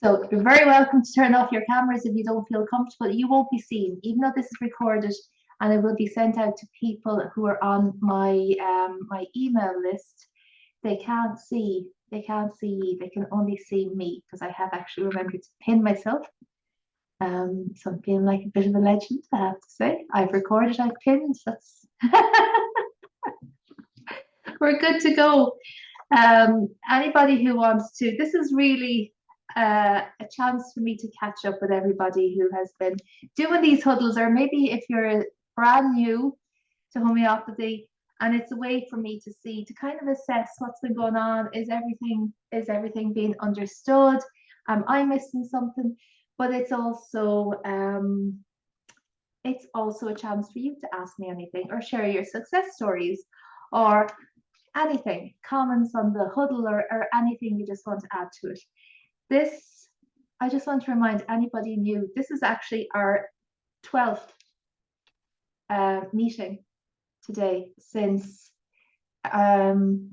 So you're very welcome to turn off your cameras if you don't feel comfortable. You won't be seen, even though this is recorded, and it will be sent out to people who are on my my email list. They can't see. They can't see. They can only see me because I have actually remembered to pin myself. So I'm feeling like a bit of a legend, I have to say. I've recorded, I've pinned. That's we're good to go. Anybody who wants to, this is really a chance for me to catch up with everybody who has been doing these huddles, or maybe if you're brand new to homeopathy, and it's a way for me to see, to kind of assess what's been going on. Is everything being understood? Am I missing something? But it's also a chance for you to ask me anything or share your success stories or anything, comments on the huddle, or anything you just want to add to it. This, I just want to remind anybody new, this is actually our 12th meeting today since, it's our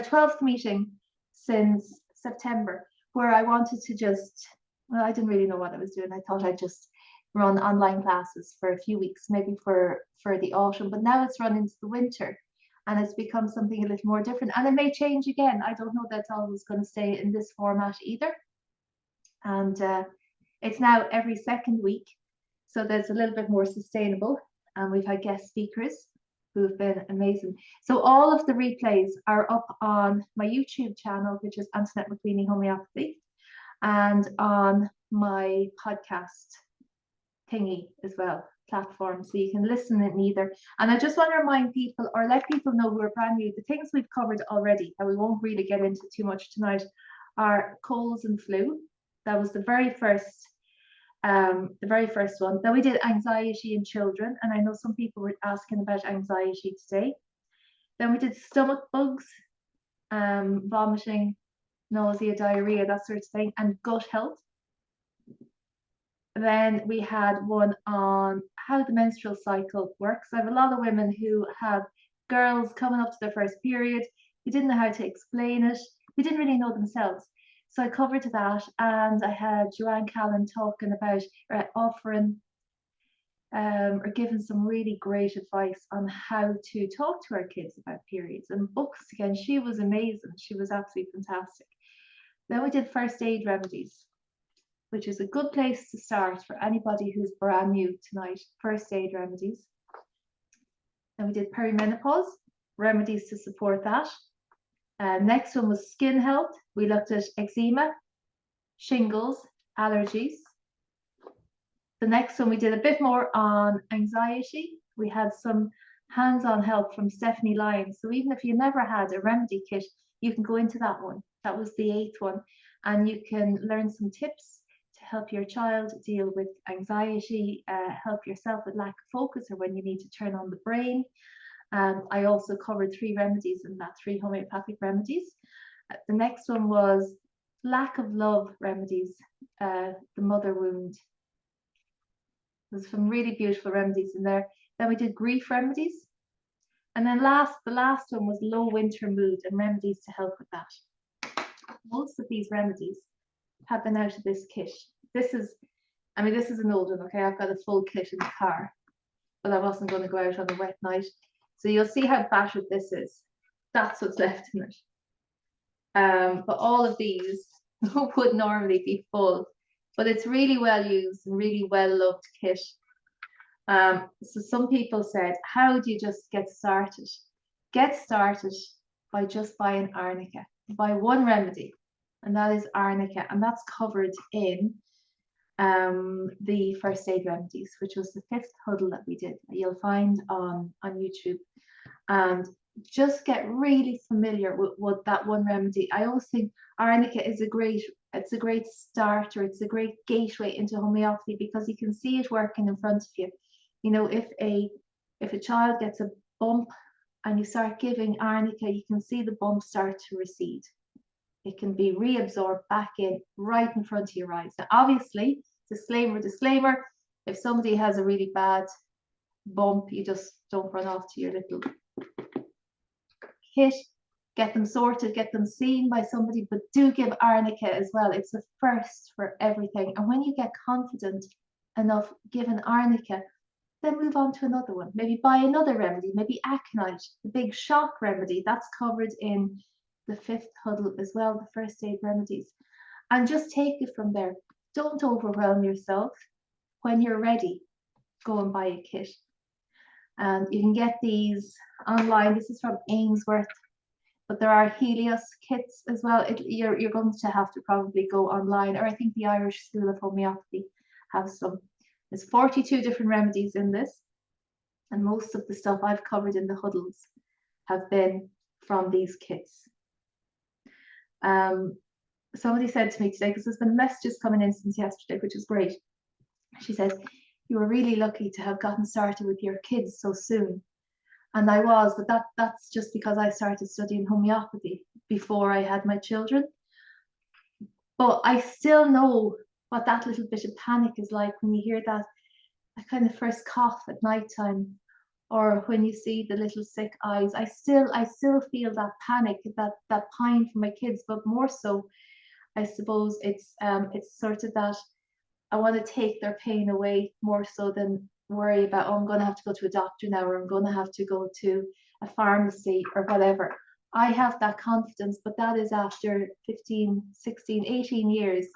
12th meeting since September, where I wanted to just, well, I didn't really know what I was doing. I thought I'd just run online classes for a few weeks, maybe for the autumn, but now it's run into the winter. And it's become something a little more different, and it may change again. I don't know that's always going to stay in this format either. And it's now every second week, so that's a little bit more sustainable. And we've had guest speakers who have been amazing. So all of the replays are up on my YouTube channel, which is Antoinette McQueenie Homeopathy, and on my podcast thingy as well, platform, so you can listen in either. And I just want to remind people, or let people know who are brand new, the things we've covered already that we won't really get into too much tonight are colds and flu. That was the very first one. Then we did anxiety in children, and I know some people were asking about anxiety today. Then we did stomach bugs, vomiting, nausea, diarrhea, that sort of thing, and gut health. Then we had one on how the menstrual cycle works. I have a lot of women who have girls coming up to their first period who didn't know how to explain it, who didn't really know themselves. So I covered that, and I had Joanne Callan talking about offering or giving some really great advice on how to talk to our kids about periods and books. Again, she was amazing. She was absolutely fantastic. Then we did first aid remedies, which is a good place to start for anybody who's brand new tonight. First aid remedies. Then we did perimenopause, remedies to support that. Next one was skin health. We looked at eczema, shingles, allergies. The next one we did a bit more on anxiety. We had some hands-on help from Stephanie Lyons. So even if you never had a remedy kit, you can go into that one. That was the 8th one. And you can learn some tips to help your child deal with anxiety, help yourself with lack of focus or when you need to turn on the brain. I also covered 3 remedies in that, 3 homeopathic remedies. The next one was lack of love remedies, the mother wound. There's some really beautiful remedies in there. Then we did grief remedies. And then the last one was low winter mood and remedies to help with that. Most of these remedies have been out of this kit. This is an old one, okay? I've got a full kit in the car, but I wasn't going to go out on a wet night. So you'll see how battered this is. That's what's left in it. But all of these would normally be full, but it's really well used and really well loved kit. So some people said, how do you just get started? Get started by just buying arnica. Buy one remedy, and that is arnica, and that's covered in the first aid remedies, which was the 5th huddle that we did. You'll find on YouTube, and just get really familiar with that one remedy. I always think arnica is a great starter. It's a great gateway into homeopathy because you can see it working in front of you. You know, if a child gets a bump and you start giving arnica, you can see the bump start to recede. It can be reabsorbed back in right in front of your eyes. Now, obviously, disclaimer, if somebody has a really bad bump, you just don't run off to your little kit. get them sorted, get them seen by somebody, but do give arnica as well. It's the first for everything. And when you get confident enough giving arnica, then move on to another one. Maybe buy another remedy, maybe aconite, the big shock remedy. That's covered in the 5th huddle as well, the first aid remedies. And just take it from there. Don't overwhelm yourself. When you're ready, go and buy a kit. And you can get these online. This is from Ainsworth, but there are Helios kits as well. You're going to have to probably go online, or I think the Irish School of Homeopathy have some. There's 42 different remedies in this, and most of the stuff I've covered in the huddles have been from these kits. Somebody said to me today, because there's been messages coming in since yesterday, which is great. She says, you were really lucky to have gotten started with your kids so soon. And I was, but that's just because I started studying homeopathy before I had my children. But I still know what that little bit of panic is like when you hear that kind of first cough at nighttime, or when you see the little sick eyes. I still feel that panic, that pine for my kids, but more so, I suppose it's sort of that I want to take their pain away more so than worry about, oh, I'm going to have to go to a doctor now, or I'm going to have to go to a pharmacy or whatever. I have that confidence, but that is after 15, 16, 18 years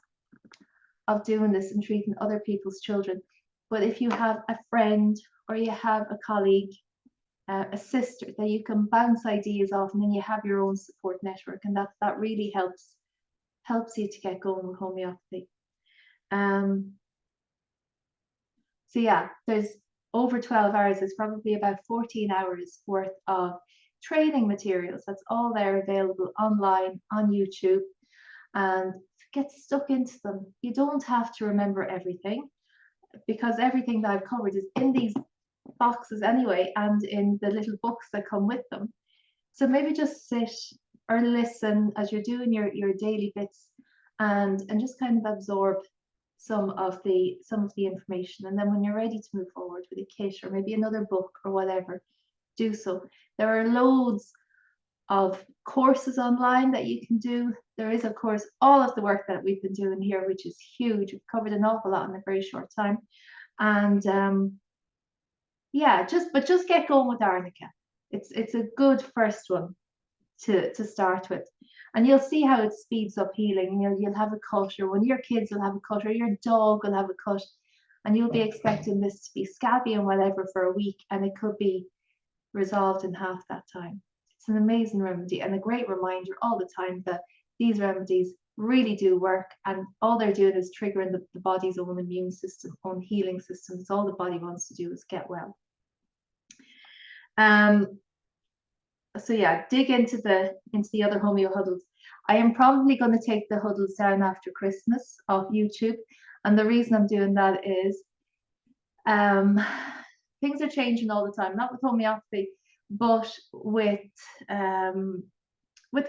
of doing this and treating other people's children. But if you have a friend or you have a colleague, a sister that you can bounce ideas off, and then you have your own support network, and that really helps you to get going with homeopathy. So yeah, there's over 12 hours. It's probably about 14 hours worth of training materials. That's all there available online on YouTube, and get stuck into them. You don't have to remember everything, because everything that I've covered is in these boxes anyway, and in the little books that come with them. So maybe just sit or listen as you're doing your daily bits, and just kind of absorb some of the information, and then when you're ready to move forward with a kit or maybe another book or whatever, do so. There are loads of courses online that you can do. There is, of course, all of the work that we've been doing here, which is huge. We've covered an awful lot in a very short time. And yeah, just get going with arnica. It's a good first one to start with, and you'll see how it speeds up healing. You'll have a cut, or one of your kids will have a cut, or your dog will have a cut, and you'll be expecting this to be scabby and whatever for a week, and it could be resolved in half that time. It's an amazing remedy, and a great reminder all the time that these remedies really do work, and all they're doing is triggering the body's own immune system, own healing system. So all the body wants to do is get well. So yeah, dig into the other Homeo huddles. I am probably going to take the huddles down after Christmas off YouTube, and the reason I'm doing that is things are changing all the time, not with homeopathy, but with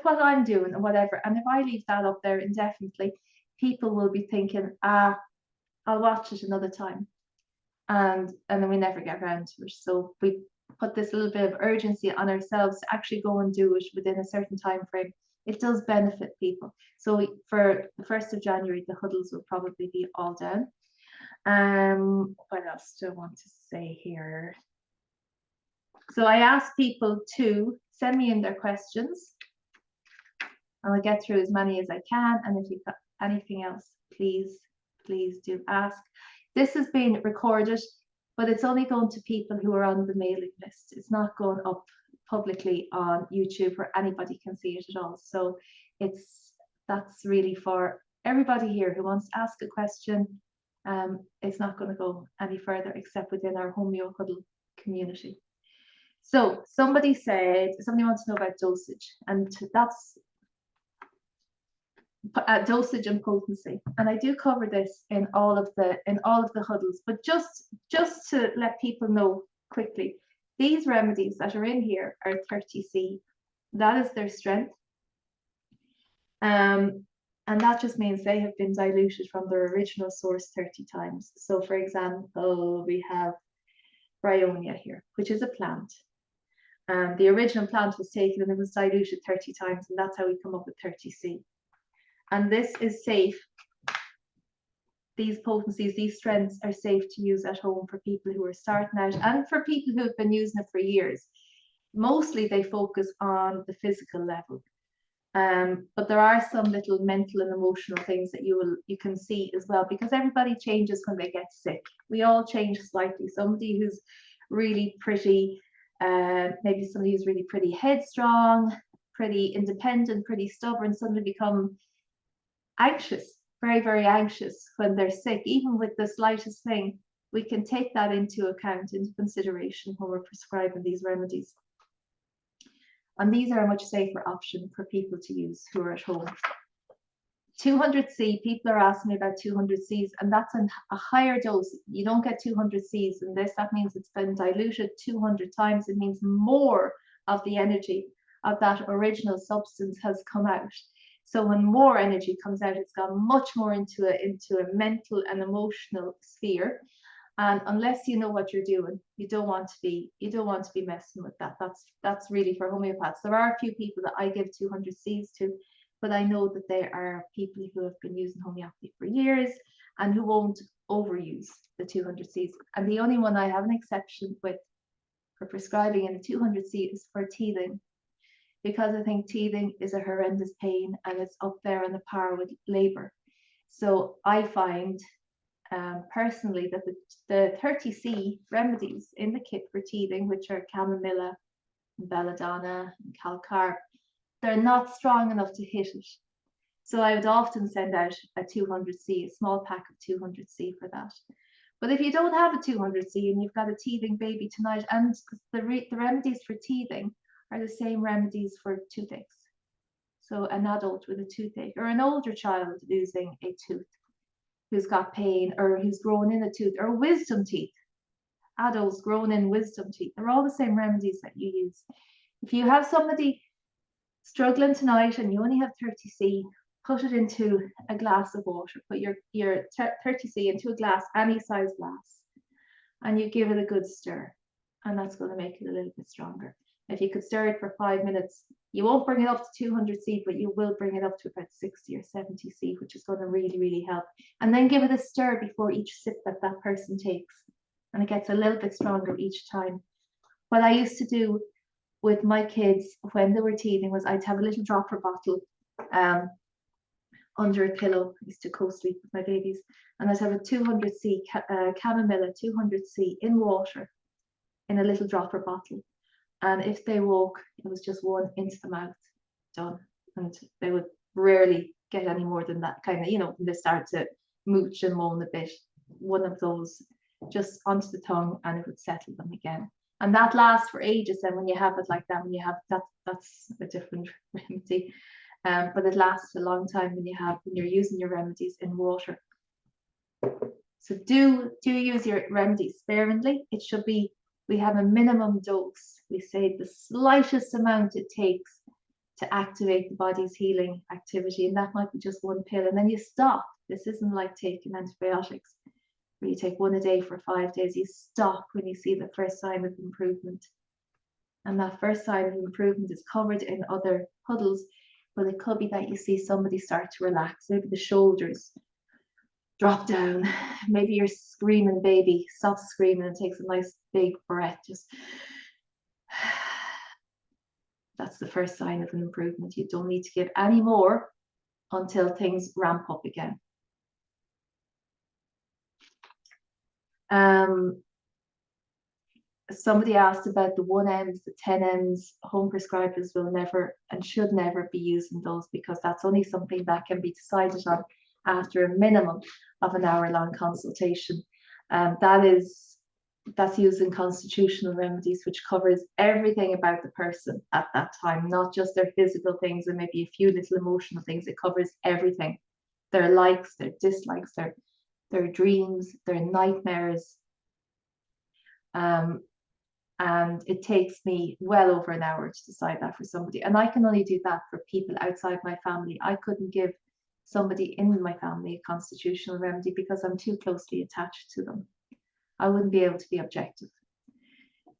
what I'm doing and whatever. And if I leave that up there indefinitely, people will be thinking, I'll watch it another time, and then we never get around to it. So we put this little bit of urgency on ourselves to actually go and do it within a certain time frame. It does benefit people. So for the 1st of January, the huddles will probably be all down. What else do I want to say here? So I asked people to send me in their questions, and I'll get through as many as I can. And if you've got anything else, please do ask. This has been recorded, but it's only going to people who are on the mailing list. It's not going up publicly on YouTube where anybody can see it at all. So that's really for everybody here who wants to ask a question. It's not going to go any further except within our Homeo Huddle community. So somebody wants to know about dosage, and that's dosage and potency, and I do cover this in all of the huddles, but just to let people know quickly, these remedies that are in here are 30C. That is their strength, and that just means they have been diluted from their original source 30 times. So for example, we have bryonia here, which is a plant, The original plant was taken and it was diluted 30 times, and that's how we come up with 30C. And this is safe. These potencies, these strengths are safe to use at home for people who are starting out and for people who have been using it for years. Mostly they focus on the physical level. But there are some little mental and emotional things that you can see as well, because everybody changes when they get sick. We all change slightly. Somebody who's really pretty, maybe somebody who's really pretty headstrong, pretty independent, pretty stubborn, suddenly become anxious, very, very anxious when they're sick, even with the slightest thing. We can take that into account, into consideration when we're prescribing these remedies. And these are a much safer option for people to use who are at home. 200C, people are asking me about 200Cs, and that's a higher dose. You don't get 200Cs in this. That means it's been diluted 200 times. It means more of the energy of that original substance has come out. So when more energy comes out, it's gone much more into a mental and emotional sphere. And unless you know what you're doing, you don't want to be messing with that. That's really for homeopaths. There are a few people that I give 200Cs to, but I know that there are people who have been using homeopathy for years and who won't overuse the 200Cs. And the only one I have an exception with for prescribing in the 200C is for teething, because I think teething is a horrendous pain and it's up there on the par with labor. So I find personally that the 30C remedies in the kit for teething, which are chamomilla, belladonna, and calcarb, they're not strong enough to hit it. So I would often send out a 200C, a small pack of 200C for that. But if you don't have a 200C and you've got a teething baby tonight, and the remedies for teething are the same remedies for toothaches. So an adult with a toothache, or an older child losing a tooth, who's got pain, or who's grown in a tooth, or wisdom teeth, adults grown in wisdom teeth, they're all the same remedies that you use. If you have somebody struggling tonight and you only have 30C, put it into a glass of water. Put your 30C into a glass, any size glass, and you give it a good stir, and that's going to make it a little bit stronger. If you could stir it for 5 minutes, you won't bring it up to 200C, but you will bring it up to about 60 or 70C, which is going to really, really help. And then give it a stir before each sip that that person takes, and it gets a little bit stronger each time. What I used to do with my kids when they were teething was I'd have a little dropper bottle under a pillow. I used to co-sleep with my babies, and I'd have a 200C chamomilla, 200C in water in a little dropper bottle. And if they woke, it was just one into the mouth, done. And they would rarely get any more than that, kind of, you know, when they start to mooch and moan a bit, one of those just onto the tongue, and it would settle them again. And that lasts for ages. And when you have it like that, when you have that, that's a different remedy. But it lasts a long time when you're using your remedies in water. So do use your remedies sparingly. It should be, we have a minimum dose. We say the slightest amount it takes to activate the body's healing activity, and that might be just one pill, and then you stop. This isn't like taking antibiotics where you take one a day for 5 days. You stop when you see the first sign of improvement, and that first sign of improvement is covered in other huddles. But it could be that you see somebody start to relax, maybe the shoulders drop down, maybe you're screaming, baby stops screaming and takes a nice big breath. Just that's the first sign of an improvement. You don't need to give any more until things ramp up again. Somebody asked about the 1Ms, the 10Ms. Home prescribers will never and should never be using those, because that's only something that can be decided on after a minimum of an hour-long consultation. That's using constitutional remedies, which covers everything about the person at that time, not just their physical things and maybe a few little emotional things. It covers everything: their likes, their dislikes, their dreams, their nightmares. And it takes me well over an hour to decide that for somebody. And I can only do that for people outside my family. I couldn't give somebody in my family a constitutional remedy because I'm too closely attached to them. I wouldn't be able to be objective.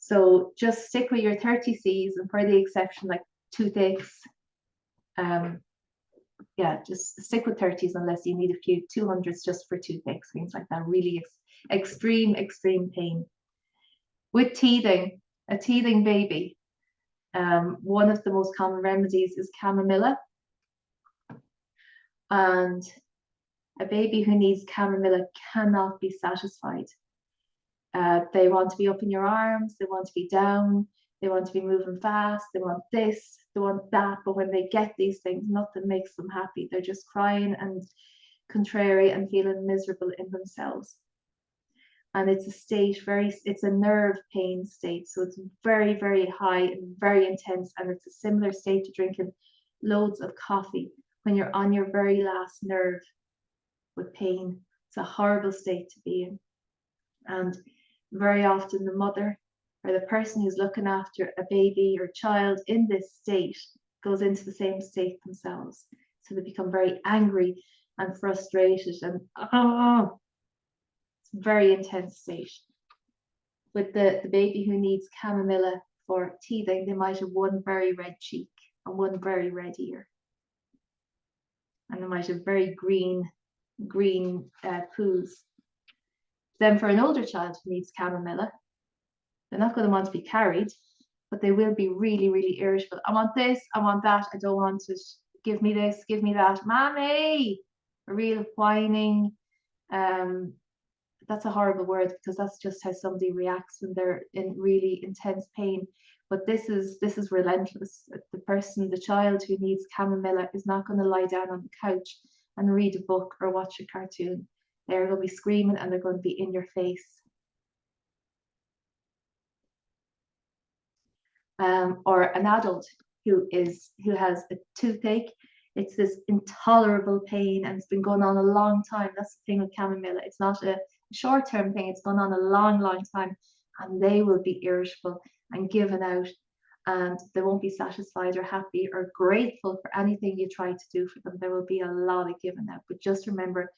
So just stick with your 30Cs, and for the exception, like toothaches, yeah, just stick with 30s unless you need a few 200s just for toothaches, things like that. Really extreme pain. With teething, a teething baby, one of the most common remedies is chamomilla. And a baby who needs chamomilla cannot be satisfied. They want to be up in your arms, they want to be down, they want to be moving fast, they want this, they want that. But when they get these things, nothing makes them happy. They're just crying and contrary and feeling miserable in themselves. And it's a state, it's a nerve pain state. So it's very high and very intense. And it's a similar state to drinking loads of coffee when you're on your very last nerve with pain. It's a horrible state to be in. And very often the mother or the person who's looking after a baby or child in this state goes into the same state themselves. So they become very angry and frustrated, and it's a very intense state. With the baby who needs chamomilla for teething, they might have one very red cheek and one very red ear. And they might have very green poos. Then for an older child who needs chamomilla, they're not going to want to be carried, but they will be really irritable. I want this, I want that, I don't want it. Give me this, give me that. Mommy! A real whining. That's a horrible word because that's just how somebody reacts when they're in really intense pain. But this is relentless. The child who needs chamomilla is not going to lie down on the couch and read a book or watch a cartoon. They're going to be screaming and they're going to be in your face. Or an adult who has a toothache. It's this intolerable pain and it's been going on a long time. That's the thing with chamomilla. It's not a short-term thing. It's gone on a long time, and they will be irritable and given out, and they won't be satisfied or happy or grateful for anything you try to do for them. There will be a lot of giving out, but just remember,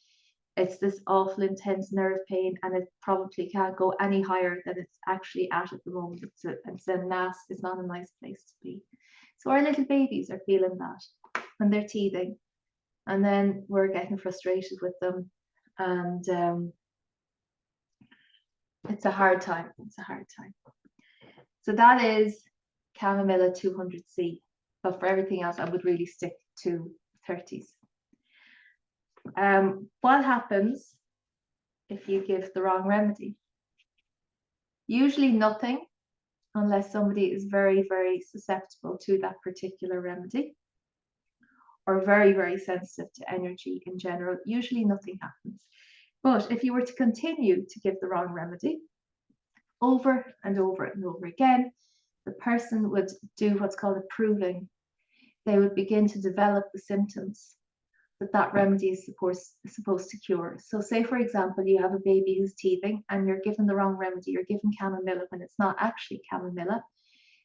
it's this awful intense nerve pain, and it probably can't go any higher than it's actually at the moment. It's a mass. It's not a nice place to be. So our little babies are feeling that when they're teething, and then we're getting frustrated with them, and it's a hard time. It's a hard time. So that is chamomilla 200C, but for everything else, I would really stick to 30s. What happens if you give the wrong remedy? Usually nothing, unless somebody is very susceptible to that particular remedy or very sensitive to energy in general. Usually nothing happens. But if you were to continue to give the wrong remedy over and over again, the person would do what's called a proving. They would begin to develop the symptoms that remedy is supposed to cure. So say, for example, you have a baby who's teething and you're given the wrong remedy. You're given chamomilla when it's not actually chamomilla.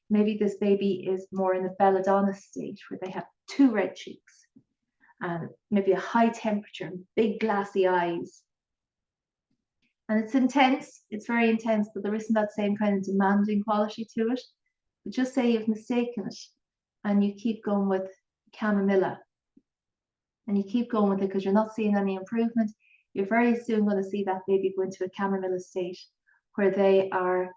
Maybe this baby is more in a belladonna state where they have two red cheeks and maybe a high temperature and big glassy eyes. And it's intense, it's very intense, but there isn't that same kind of demanding quality to it. But just say you've mistaken it and you keep going with chamomilla. And you keep going with it because you're not seeing any improvement. You're very soon going to see that baby go into a chamomilla state where they are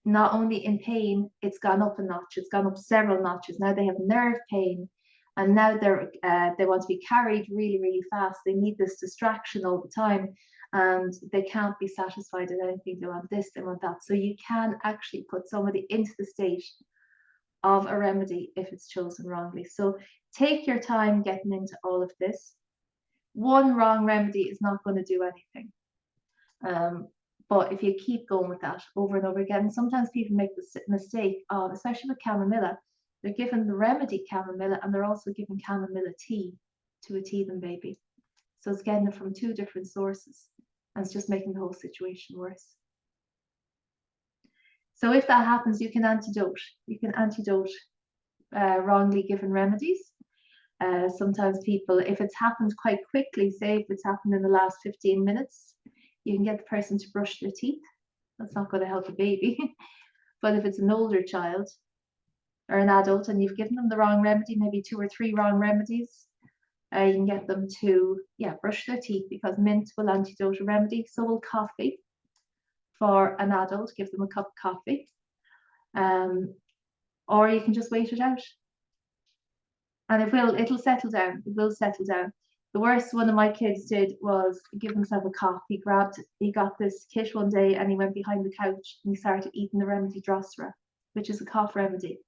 not only in pain, it's gone up a notch, it's gone up several notches. Now they have nerve pain, and now they want to be carried really fast. They need this distraction all the time, and they can't be satisfied with anything. They want this, they want that. So you can actually put somebody into the state of a remedy if it's chosen wrongly. So take your time getting into all of this. One wrong remedy is not going to do anything. But if you keep going with that over and over again, sometimes people make the mistake of, especially with chamomilla, they're given the remedy chamomilla and they're also given chamomilla tea to a teething baby. So it's getting it from two different sources, and it's just making the whole situation worse. So if that happens, you can antidote. You can antidote wrongly given remedies. Sometimes people, if it's happened quite quickly, say if it's happened in the last 15 minutes, you can get the person to brush their teeth. That's not going to help the baby. But if it's an older child or an adult and you've given them the wrong remedy, maybe 2 or 3 wrong remedies, you can get them to, brush their teeth, because mint will antidote a remedy. So will coffee. For an adult, give them a cup of coffee. Or you can just wait it out. And it'll settle down. It will settle down. The worst one of my kids did was give himself a cough. He got this kit one day and he went behind the couch and he started eating the remedy Drosera, which is a cough remedy.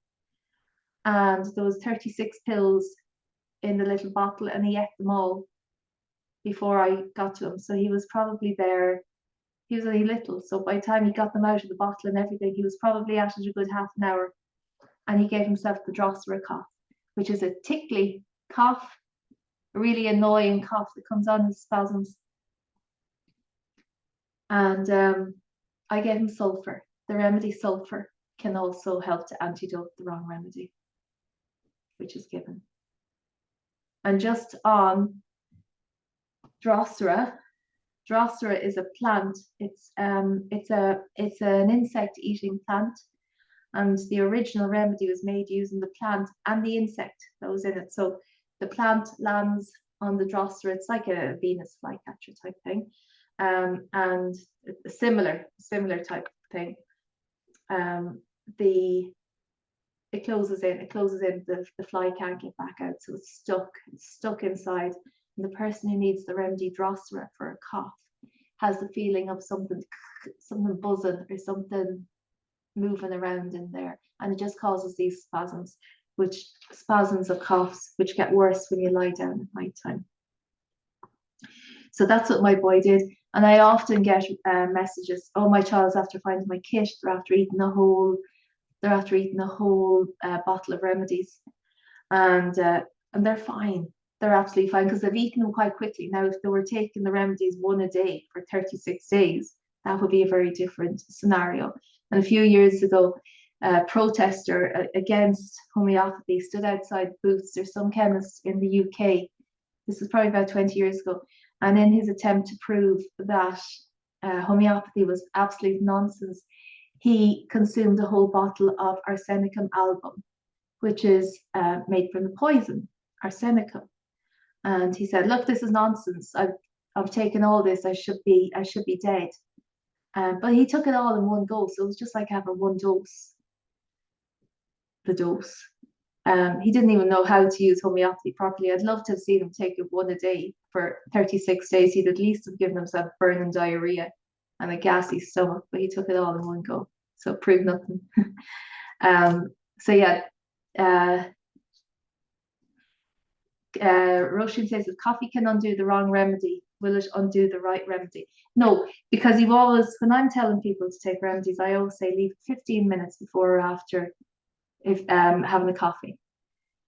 And there was 36 pills in the little bottle and he ate them all before I got to him. So he was probably there. He was only little. So by the time he got them out of the bottle and everything, he was probably at it a good half an hour. And he gave himself the Drosera cough, which is a tickly cough, a really annoying cough that comes on in spasms. And I gave him sulfur. The remedy sulfur can also help to antidote the wrong remedy, which is given. And just on Drosera, Drosera is a plant. It's an insect-eating plant, and the original remedy was made using the plant and the insect that was in it. So the plant lands on the Drosera. It's like a Venus flycatcher type thing, and a similar type thing. It closes in. The fly can't get back out, so it's stuck inside. And the person who needs the remedy Drosera for a cough has the feeling of something buzzing or something moving around in there, and it just causes these spasms of coughs, which get worse when you lie down at night time. So that's what my boy did. And I often get messages, oh, my child's after finding my kit, they're after eating a whole bottle of remedies, and they're fine. They're absolutely fine because they've eaten them quite quickly. Now, if they were taking the remedies one a day for 36 days, that would be a very different scenario. And a few years ago, a protester against homeopathy stood outside booths. There's some chemists in the UK. This is probably about 20 years ago. And in his attempt to prove that homeopathy was absolute nonsense, he consumed a whole bottle of arsenicum album, which is made from the poison arsenicum. And he said, look, this is nonsense. I've taken all this. I should be dead. But he took it all in one go. So it was just like having one dose. The dose. He didn't even know how to use homeopathy properly. I'd love to have seen him take it one a day for 36 days. He'd at least have given himself burning diarrhea and a gassy stomach, but he took it all in one go. So it proved nothing. So yeah. Roshan says, if coffee can undo the wrong remedy, will it undo the right remedy? No, because when I'm telling people to take remedies, I always say leave 15 minutes before or after having a coffee.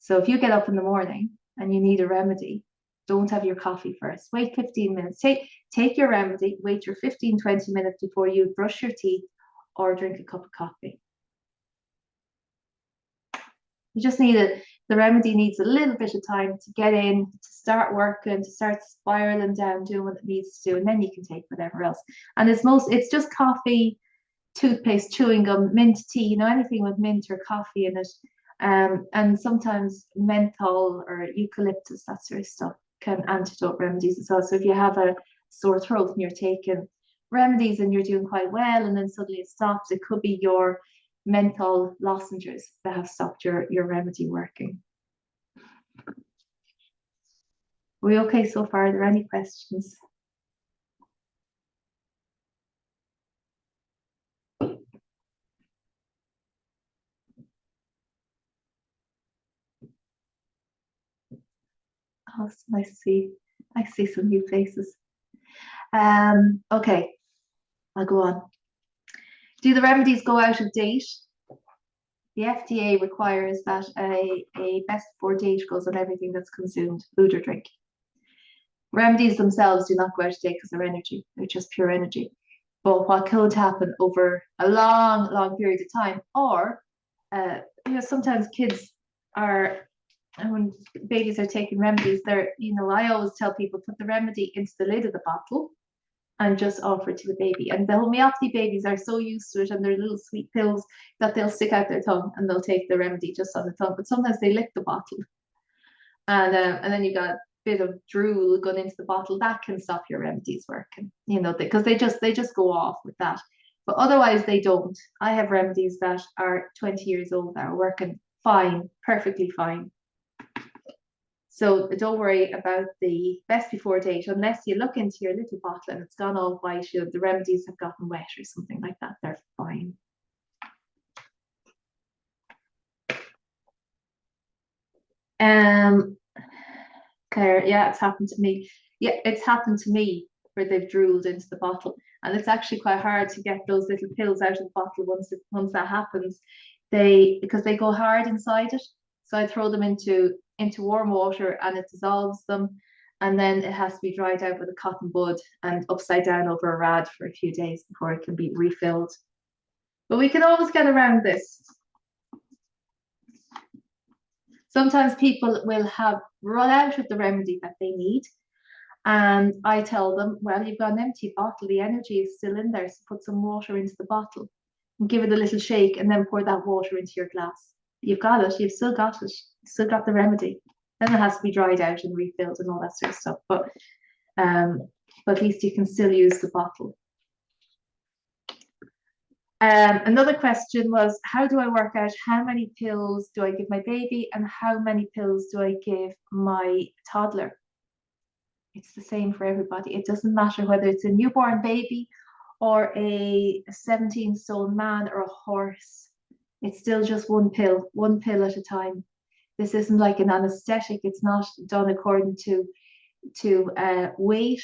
So if you get up in the morning and you need a remedy, don't have your coffee first. Wait 15 minutes. Take your remedy, wait your 15-20 minutes before you brush your teeth or drink a cup of coffee. You just need the remedy needs a little bit of time to get in, to start working, to start spiraling down, doing what it needs to do, and then you can take whatever else. And it's just coffee, toothpaste, chewing gum, mint tea, anything with mint or coffee in it. And sometimes menthol or eucalyptus, that sort of stuff, can antidote remedies as well. So if you have a sore throat and you're taking remedies and you're doing quite well and then suddenly it stops, it could be your menthol lozenges that have stopped your remedy working. Are we okay so far? Are there any questions? Oh, it's nice to see. I see some new faces. Okay, I'll go on. Do the remedies go out of date? The FDA requires that a best before date goes on everything that's consumed, food or drink. Remedies themselves do not go out of date because they're energy. They're just pure energy. But what could happen over a long, long period of time, or sometimes kids are, when babies are taking remedies, I always tell people, put the remedy into the lid of the bottle and just offer it to the baby. And the homeopathy babies are so used to it, and they're little sweet pills that they'll stick out their tongue and they'll take the remedy just on the tongue. But sometimes they lick the bottle, and then you got a bit of drool going into the bottle. That can stop your remedies working, you know, because they just go off with that. But otherwise, they don't. I have remedies that are 20 years old that are working fine, perfectly fine. So don't worry about the best before date unless you look into your little bottle and it's gone all white, you know, the remedies have gotten wet or something like that. They're fine. Claire, yeah, it's happened to me. Yeah, it's happened to me where they've drooled into the bottle, and it's actually quite hard to get those little pills out of the bottle once that happens. Because they go hard inside it, so I throw them into warm water and it dissolves them, and then it has to be dried out with a cotton bud and upside down over a rad for a few days before it can be refilled. But we can always get around this. Sometimes people will have run out of the remedy that they need. And I tell them, well, you've got an empty bottle, the energy is still in there. So put some water into the bottle and give it a little shake and then pour that water into your glass. You've got it, you've still got it, you've still got the remedy. Then it has to be dried out and refilled and all that sort of stuff. But at least you can still use the bottle. Another question was, how do I work out how many pills do I give my baby and how many pills do I give my toddler? It's the same for everybody. It doesn't matter whether it's a newborn baby or a 17-stone man or a horse. It's still just one pill at a time. This isn't like an anesthetic. It's not done according to weight.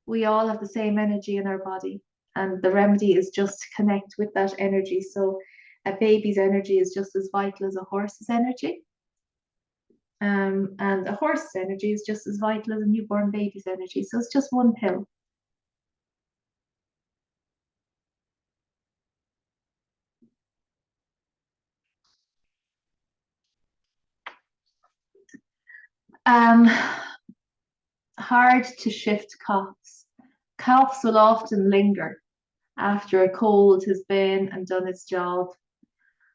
We all have the same energy in our body, and the remedy is just to connect with that energy. So a baby's energy is just as vital as a horse's energy. And a horse's energy is just as vital as a newborn baby's energy. So it's just one pill. Hard to shift coughs. Coughs will often linger after a cold has been and done its job.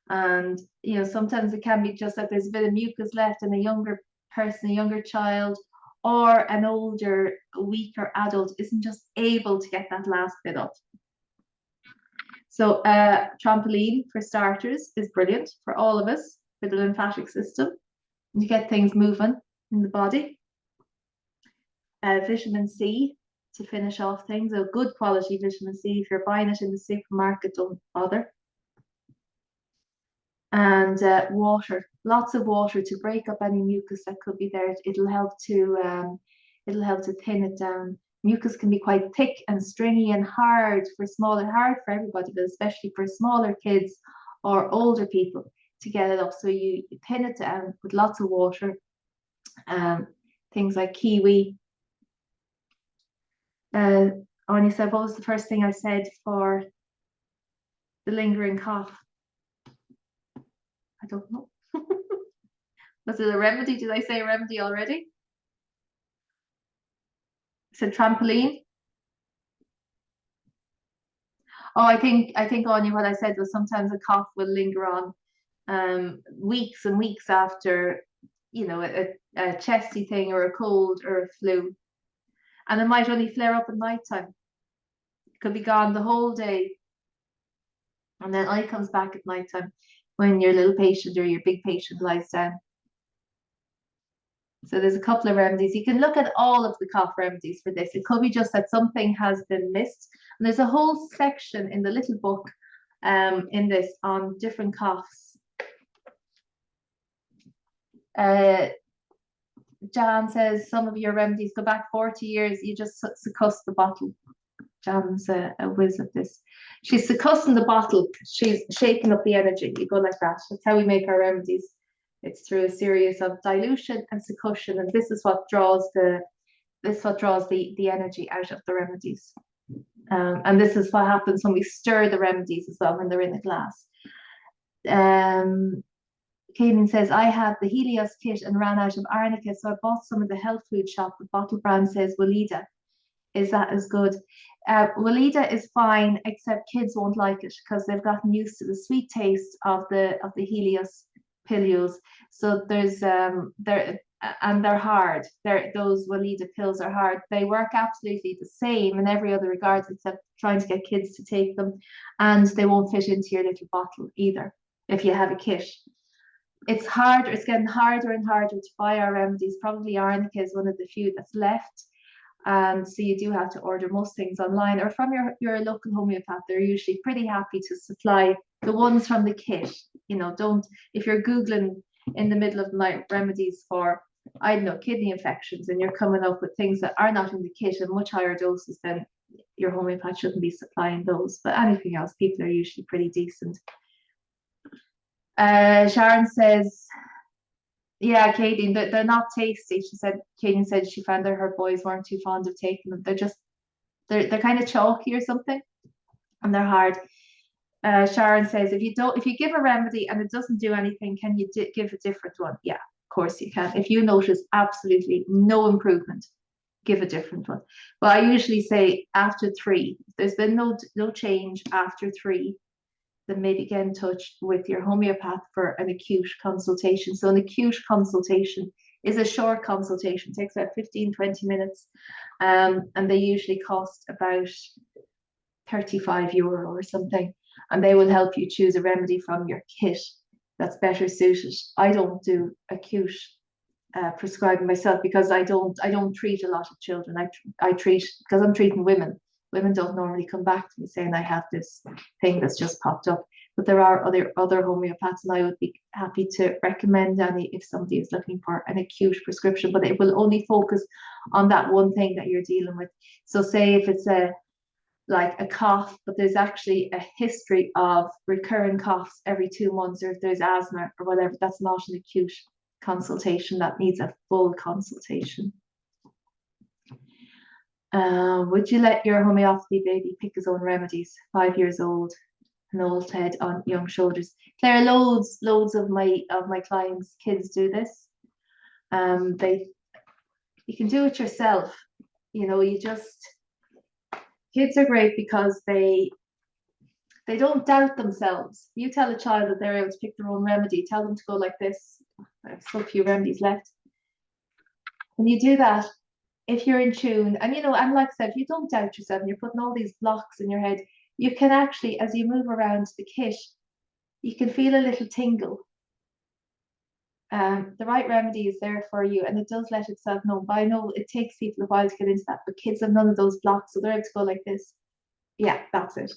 And you know, sometimes it can be just that there's a bit of mucus left in a younger person, a younger child, or an older, weaker adult isn't just able to get that last bit up. So trampoline, for starters, is brilliant for all of us, for the lymphatic system, to get things moving in the body. Vitamin C to finish off things, a good quality vitamin C. If you're buying it in the supermarket, don't bother. And water, lots of water to break up any mucus that could be there. It'll help to thin it down. Mucus can be quite thick and stringy and hard hard for everybody, but especially for smaller kids or older people to get it up. So you thin it down with lots of water. Things like kiwi. Anya said, what was the first thing I said for the lingering cough? I don't know. Was it a remedy? Did I say a remedy already? I said trampoline. Oh, I think Anya, what I said was sometimes a cough will linger on weeks and weeks after, you know, a chesty thing or a cold or a flu. And it might only flare up at nighttime. It could be gone the whole day. And then it comes back at nighttime when your little patient or your big patient lies down. So there's a couple of remedies. You can look at all of the cough remedies for this. It could be just that something has been missed. And there's a whole section in the little book in this on different coughs. Jan says some of your remedies go back 40 years. You just succuss the bottle. Jan's a whiz of this. She's succussing the bottle. She's shaking up the energy. You go like that. That's how we make our remedies. It's through a series of dilution and succussion, and this is what draws the energy out of the remedies. And this is what happens when we stir the remedies as well when they're in the glass. Kaylin says, I had the Helios kit and ran out of arnica, so I bought some of the health food shop. The bottle brand says Walida. Is that as good? Weleda is fine, except kids won't like it because they've gotten used to the sweet taste of the Helios pillules. So there's there and they're hard. Those Weleda pills are hard. They work absolutely the same in every other regard except trying to get kids to take them, and they won't fit into your little bottle either if you have a kit. It's harder, it's getting harder and harder to buy our remedies. Probably Arnica is one of the few that's left. And so you do have to order most things online or from your local homeopath. They're usually pretty happy to supply the ones from the kit. You know, don't, if you're Googling in the middle of the night remedies for, I don't know, kidney infections, and you're coming up with things that are not in the kit in much higher doses, then your homeopath shouldn't be supplying those. But anything else, people are usually pretty decent. Sharon says, yeah, Katie, they're not tasty. She said, Katie said she found that her boys weren't too fond of taking them. They're kind of chalky or something, and they're hard. Sharon says, if you give a remedy and it doesn't do anything, can you give a different one? Yeah, of course you can. If you notice absolutely no improvement, give a different one. But I usually say after 3, if there's been no change after 3, then maybe get in touch with your homeopath for an acute consultation. So an acute consultation is a short consultation, takes about 15-20 minutes, and they usually cost about €35 or something, and they will help you choose a remedy from your kit that's better suited. I don't do acute prescribing myself because I don't treat a lot of children. I treat because I'm treating women. Women don't normally come back to me saying I have this thing that's just popped up. But there are other homeopaths, and I would be happy to recommend any if somebody is looking for an acute prescription. But it will only focus on that one thing that you're dealing with. So say if it's like a cough, but there's actually a history of recurring coughs every 2 months, or if there's asthma or whatever, that's not an acute consultation. That needs a full consultation. Would you let your homeopathy baby pick his own remedies? 5 years old, an old head on young shoulders. There are loads of my clients' kids do this. You can do it yourself. You know, kids are great because they don't doubt themselves. You tell a child that they're able to pick their own remedy, tell them to go like this. I have so few remedies left. When you do that, if you're in tune, and and like I said, if you don't doubt yourself and you're putting all these blocks in your head, you can actually, as you move around the kit, you can feel a little tingle. The right remedy is there for you, and it does let itself know. But I know it takes people a while to get into that, but kids have none of those blocks, so they're able to go like this. Yeah, that's it.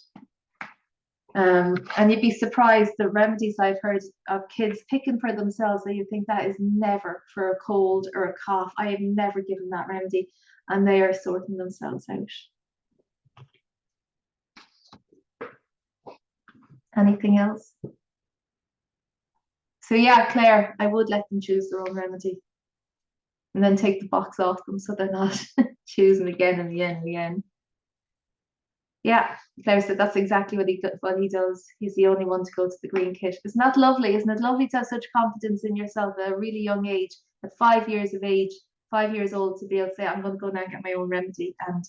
And you'd be surprised the remedies I've heard of kids picking for themselves that you think that is never for a cold or a cough. I have never given that remedy, and they are sorting themselves out. Anything else? So yeah, Claire, I would let them choose their own remedy and then take the box off them so they're not choosing again and again and again. Yeah, Claire said that's exactly what he does. He's the only one to go to the green kit. Isn't that lovely? Isn't it lovely to have such confidence in yourself at a really young age, at 5 years of age, 5 years old, to be able to say, I'm going to go now and get my own remedy. And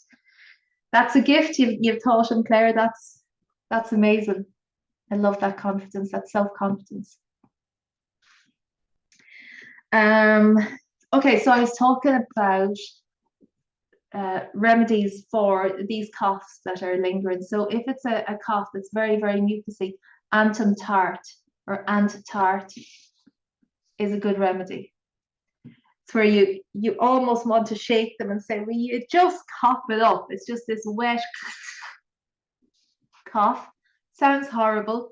that's a gift you've taught him, Claire. That's amazing. I love that confidence, that self-confidence. Okay, so I was talking about remedies for these coughs that are lingering. So if it's a cough that's very, very mucusy, Antum tart or Antatart is a good remedy. It's where you almost want to shake them and say, well, you just cough it up. It's just this wet cough. Sounds horrible.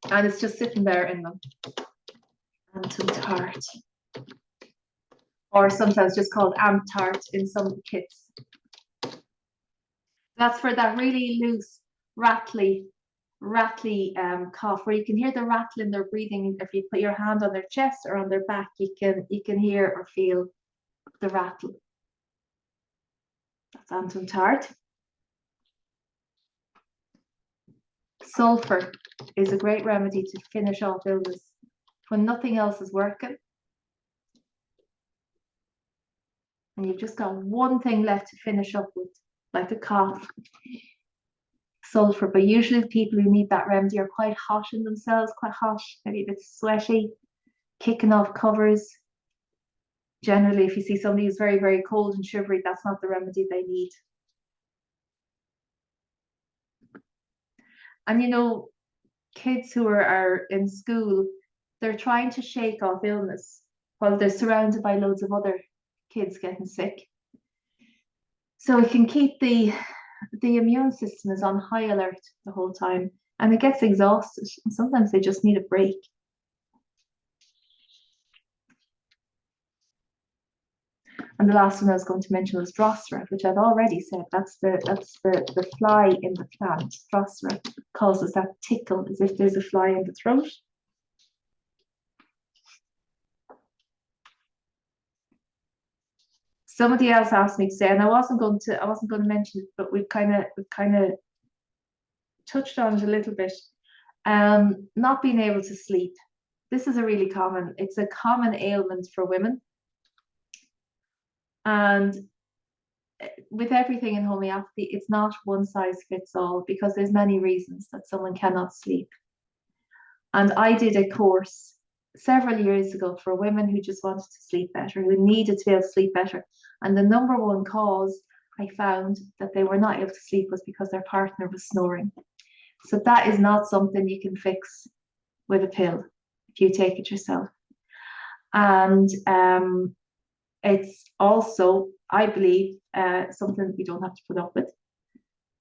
And it's just sitting there in them. Antum tart. Or sometimes just called Amtart in some kits. That's for that really loose, rattly cough where you can hear the rattle in their breathing. If you put your hand on their chest or on their back, you can hear or feel the rattle. That's Antum tart. Sulfur is a great remedy to finish off illness when nothing else is working. and you've just got one thing left to finish up with, like a cough, sulfur. But usually the people who need that remedy are quite hot in themselves, quite hot, maybe a bit sweaty, kicking off covers. Generally, if you see somebody who's very, very cold and shivery, that's not the remedy they need. And kids who are in school, they're trying to shake off illness while they're surrounded by loads of other kids getting sick. So it can keep the immune system is on high alert the whole time, and it gets exhausted. And sometimes they just need a break. And the last one I was going to mention was Drosera, which I've already said. That's the fly in the plant. Drosera causes that tickle as if there's a fly in the throat. Somebody else asked me today, and I wasn't going to mention it, but we've kind of touched on it a little bit. Not being able to sleep. This is it's a common ailment for women. And with everything in homeopathy, it's not one size fits all, because there's many reasons that someone cannot sleep. And I did a course several years ago for women who just wanted to sleep better, who needed to be able to sleep better. And the number one cause I found that they were not able to sleep was because their partner was snoring. So that is not something you can fix with a pill if you take it yourself. And it's also, I believe, something that we don't have to put up with.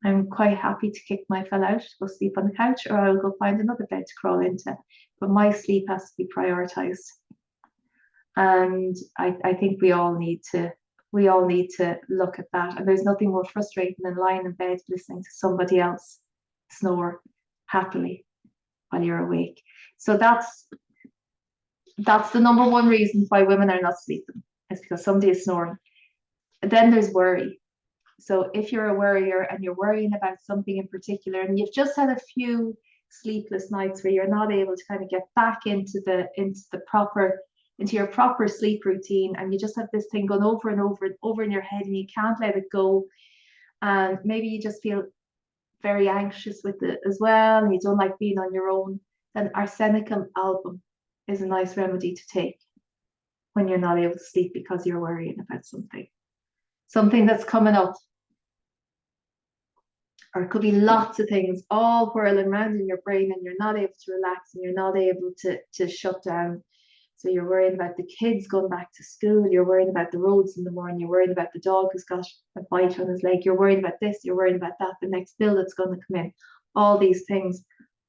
I'm quite happy to kick my fella out, go sleep on the couch, or I'll go find another bed to crawl into. But my sleep has to be prioritized. And I think we all need to look at that. And there's nothing more frustrating than lying in bed listening to somebody else snore happily while you're awake. So that's the number one reason why women are not sleeping. It's because somebody is snoring. And then there's worry. So if you're a worrier and you're worrying about something in particular, and you've just had a few sleepless nights where you're not able to kind of get back into your proper sleep routine, and you just have this thing going over and over and over in your head, and you can't let it go, and maybe you just feel very anxious with it as well, and you don't like being on your own, then arsenicum album is a nice remedy to take when you're not able to sleep because you're worrying about something that's coming up. Or it could be lots of things all whirling around in your brain, and you're not able to relax, and you're not able to shut down. So you're worried about the kids going back to school, you're worried about the roads in the morning, you're worried about the dog who's got a bite on his leg, you're worried about this, you're worried about that, the next bill that's going to come in. All these things.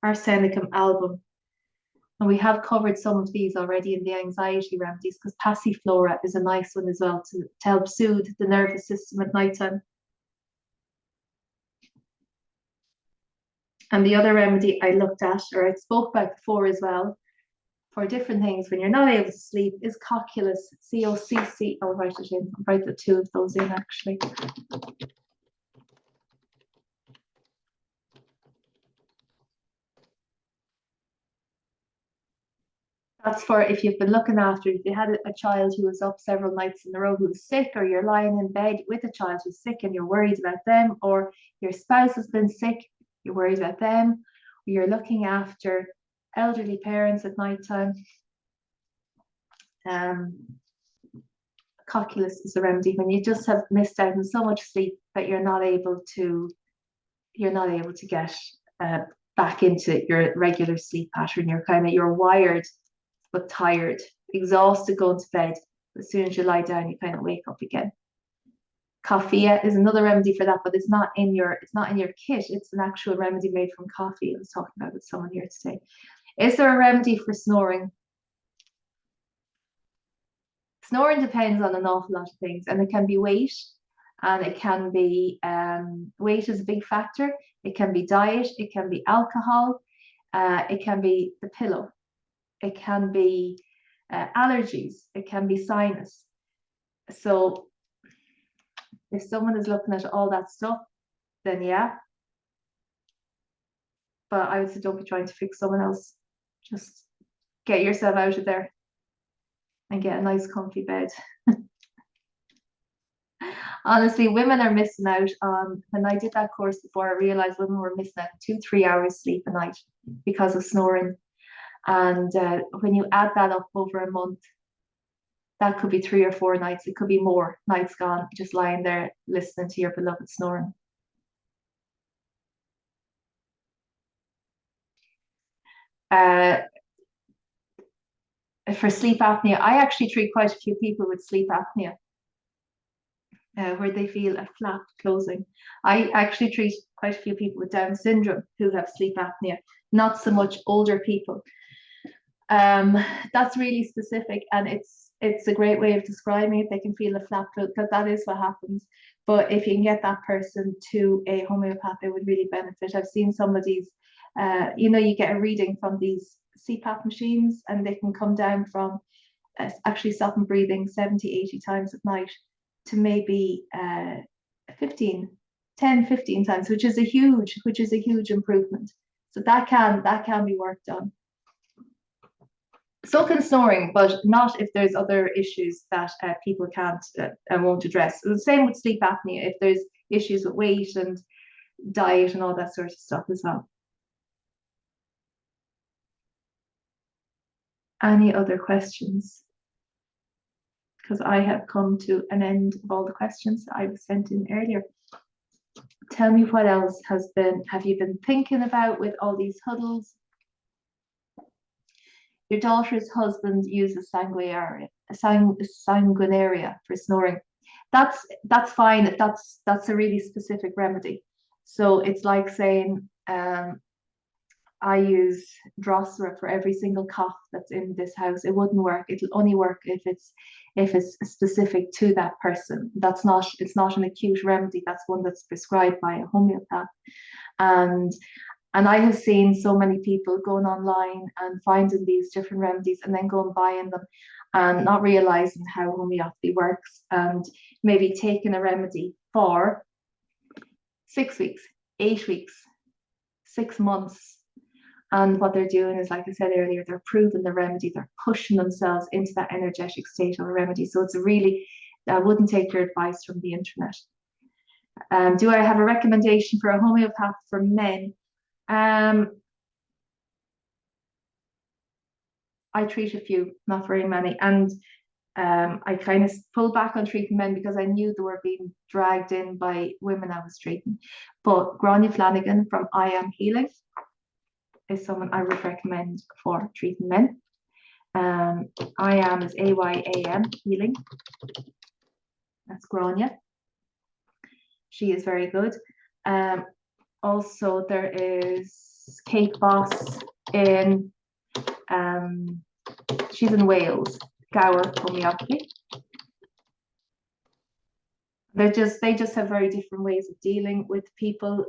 Arsenicum album. And we have covered some of these already in the anxiety remedies, because passiflora is a nice one as well to help soothe the nervous system at nighttime. And the other remedy I looked at, or I spoke about before as well, for different things when you're not able to sleep, is cocculus, C-O-C-C. I'll write it in. I'll write the two of those in actually. That's for if you've been looking after, if you had a child who was up several nights in a row who was sick, or you're lying in bed with a child who's sick and you're worried about them, or your spouse has been sick, you're worried about them, or you're looking after elderly parents at nighttime. Cocculus is a remedy when you just have missed out on so much sleep that you're not able to get back into your regular sleep pattern. You're wired but tired, exhausted going to bed. As soon as you lie down, you kind of wake up again. Coffea is another remedy for that, but it's not in your kit. It's an actual remedy made from coffee. I was talking about with someone here today. Is there a remedy for snoring? Snoring depends on an awful lot of things, and it can be weight, and it can be weight is a big factor. It can be diet, it can be alcohol, it can be the pillow, it can be allergies, it can be sinus. So if someone is looking at all that stuff, then yeah. But I would say don't be trying to fix someone else. Just get yourself out of there and get a nice comfy bed. Honestly, women are missing out on, when I did that course before, I realized women were missing out 2, 3 hours sleep a night because of snoring. And when you add that up over a month, that could be 3 or 4 nights. It could be more nights gone just lying there listening to your beloved snoring. Uh, for sleep apnea, I actually treat quite a few people with sleep apnea, where they feel a flap closing. I actually treat quite a few people with Down syndrome who have sleep apnea, not so much older people. Um, that's really specific, and it's a great way of describing it. They can feel a flap because that is what happens. But if you can get that person to a homeopath, it would really benefit. I've seen some of these, you get a reading from these CPAP machines, and they can come down from actually stopping breathing 70, 80 times at night to maybe 15, 10, 15 times, which is a huge improvement. So that can be worked on. So can snoring, but not if there's other issues that people can't and won't address. The same with sleep apnea, if there's issues with weight and diet and all that sort of stuff as well. Any other questions? Because I have come to an end of all the questions I was sent in earlier. Tell me what else have you been thinking about with all these huddles? Your daughter's husband uses sanguinaria for snoring. That's fine. That's a really specific remedy. So it's like saying I use Drosera for every single cough that's in this house. It wouldn't work. It'll only work if it's specific to that person. It's not an acute remedy. That's one that's prescribed by a homeopath. And and I have seen so many people going online and finding these different remedies and then going buying them and not realizing how homeopathy works, and maybe taking a remedy for 6 weeks, 8 weeks, 6 months. And what they're doing is, like I said earlier, they're proving the remedy, they're pushing themselves into that energetic state of a remedy. So it's really, I wouldn't take your advice from the internet. Do I have a recommendation for a homeopath for men? I treat a few, not very many, and I kind of pulled back on treating men because I knew they were being dragged in by women I was treating. But Grania Flanagan from I Am Healing is someone I would recommend for treating men. I Am is AYAM Healing. That's Grania. She is very good. Also, there is Kate Boss in she's in Wales, Gower Homeopathy. They just have very different ways of dealing with people.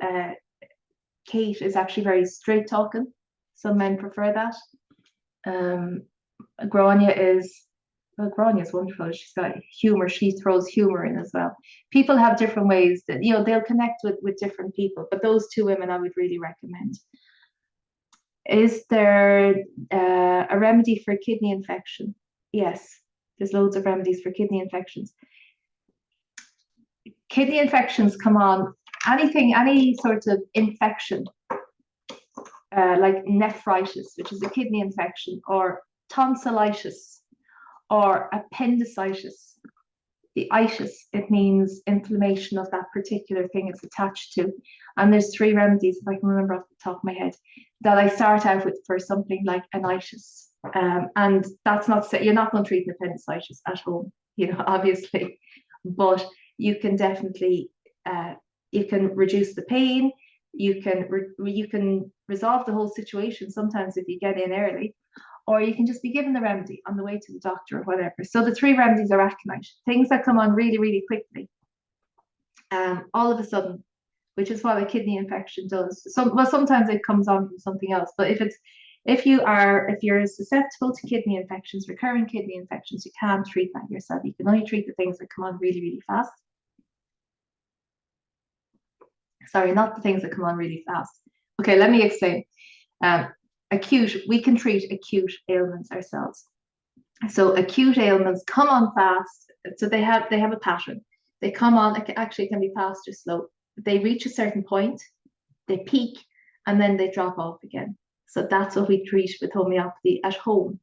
Kate is actually very straight talking. Some men prefer that. Grania is wonderful. She's got humor. She throws humor in as well. People have different ways that they'll connect with different people. But those two women I would really recommend. Is there a remedy for kidney infection? Yes, there's loads of remedies for kidney infections. Kidney infections come on any sort of infection, like nephritis, which is a kidney infection, or tonsillitis, or appendicitis. The itis, it means inflammation of that particular thing it's attached to. And there's 3 remedies, if I can remember off the top of my head, that I start out with for something like an itis. And that's not, you're not going to treat an appendicitis at home, obviously, but you can definitely, you can reduce the pain, you can resolve the whole situation sometimes if you get in early, or you can just be given the remedy on the way to the doctor or whatever. So the 3 remedies are aconite, things that come on really, really quickly, all of a sudden, which is what a kidney infection does. Sometimes it comes on from something else, but if you're susceptible to kidney infections, recurring kidney infections, you can't treat that yourself. You can only treat the things that come on really, really fast. Sorry, not the things that come on really fast. Okay, let me explain. We can treat acute ailments ourselves. So acute ailments come on fast. So they have a pattern. They come on, it actually can be fast or slow. They reach a certain point, they peak, and then they drop off again. So that's what we treat with homeopathy at home.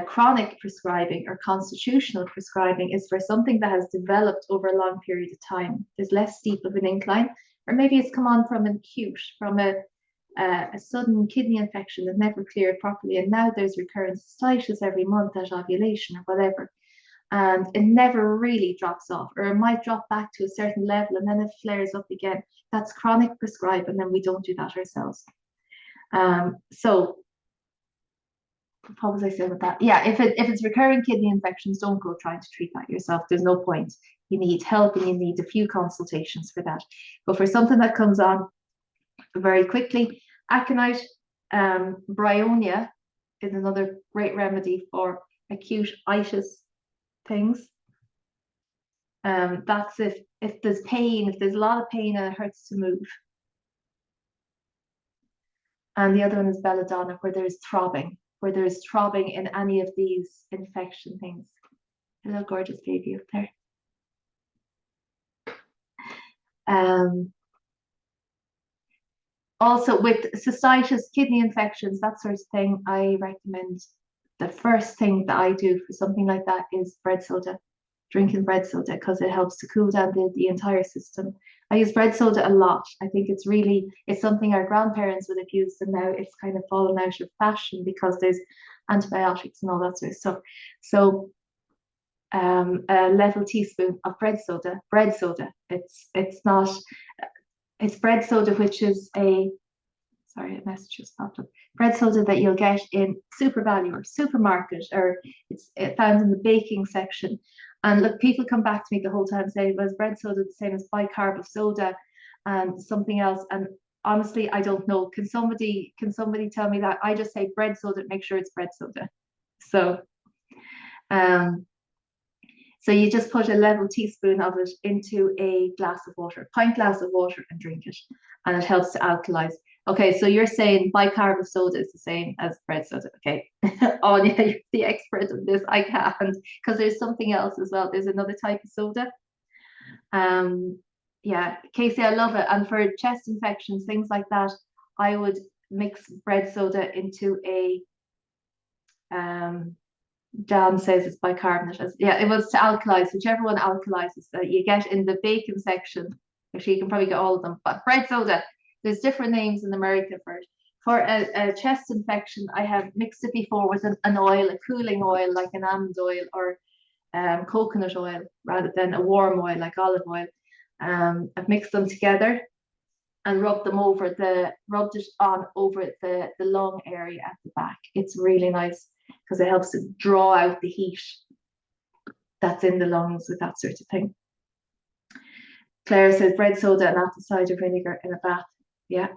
Chronic prescribing or constitutional prescribing is for something that has developed over a long period of time. There's less steep of an incline, or maybe it's come on from an acute, from a sudden kidney infection that never cleared properly, and now there's recurrent cystitis every month at ovulation or whatever, and it never really drops off, or it might drop back to a certain level and then it flares up again. That's chronic prescribing, and we don't do that ourselves. So what was I saying with that? Yeah, if it's recurring kidney infections, don't go trying to treat that yourself. There's no point. You need help and you need a few consultations for that. But for something that comes on very quickly, aconite, bryonia is another great remedy for acute itis things. That's if there's pain, if there's a lot of pain and it hurts to move. And the other one is belladonna, where there's throbbing in any of these infection things. Hello, gorgeous baby up there. Also with cystitis, kidney infections, that sort of thing, I recommend the first thing that I do for something like that is bread soda, drinking bread soda, because it helps to cool down the entire system. I use bread soda a lot. I think it's something our grandparents would have used, and now it's kind of fallen out of fashion because there's antibiotics and all that sort of stuff. So a level teaspoon of bread soda. It's bread soda, which is sorry, a message just popped up. Bread soda that you'll get in Super Value or supermarket, or it's found in the baking section. And look, people come back to me the whole time saying, was bread soda the same as bicarb of soda and something else? And honestly, I don't know. Can somebody tell me that? I just say bread soda, make sure it's bread soda. So so you just put a level teaspoon of it into a glass of water, pint glass of water, and drink it, and it helps to alkalize. Okay, so you're saying bicarb of soda is the same as bread soda. Okay. Oh, yeah, you're the expert of this. I can't, because there's something else as well. There's another type of soda. Yeah, Casey, I love it. And for chest infections, things like that, I would mix bread soda into a Dan says it's bicarbonate. Yeah, it was to alkalize, whichever one alkalizes that you get in the bacon section. Actually, you can probably get all of them. But bread soda, there's different names in America for it. For a chest infection, I have mixed it before with an oil, a cooling oil like an almond oil or coconut oil rather than a warm oil like olive oil. I've mixed them together and rubbed it on over the lung area at the back. It's really nice because it helps to draw out the heat that's in the lungs with that sort of thing. Claire says bread soda and apple cider vinegar in a bath. Yeah,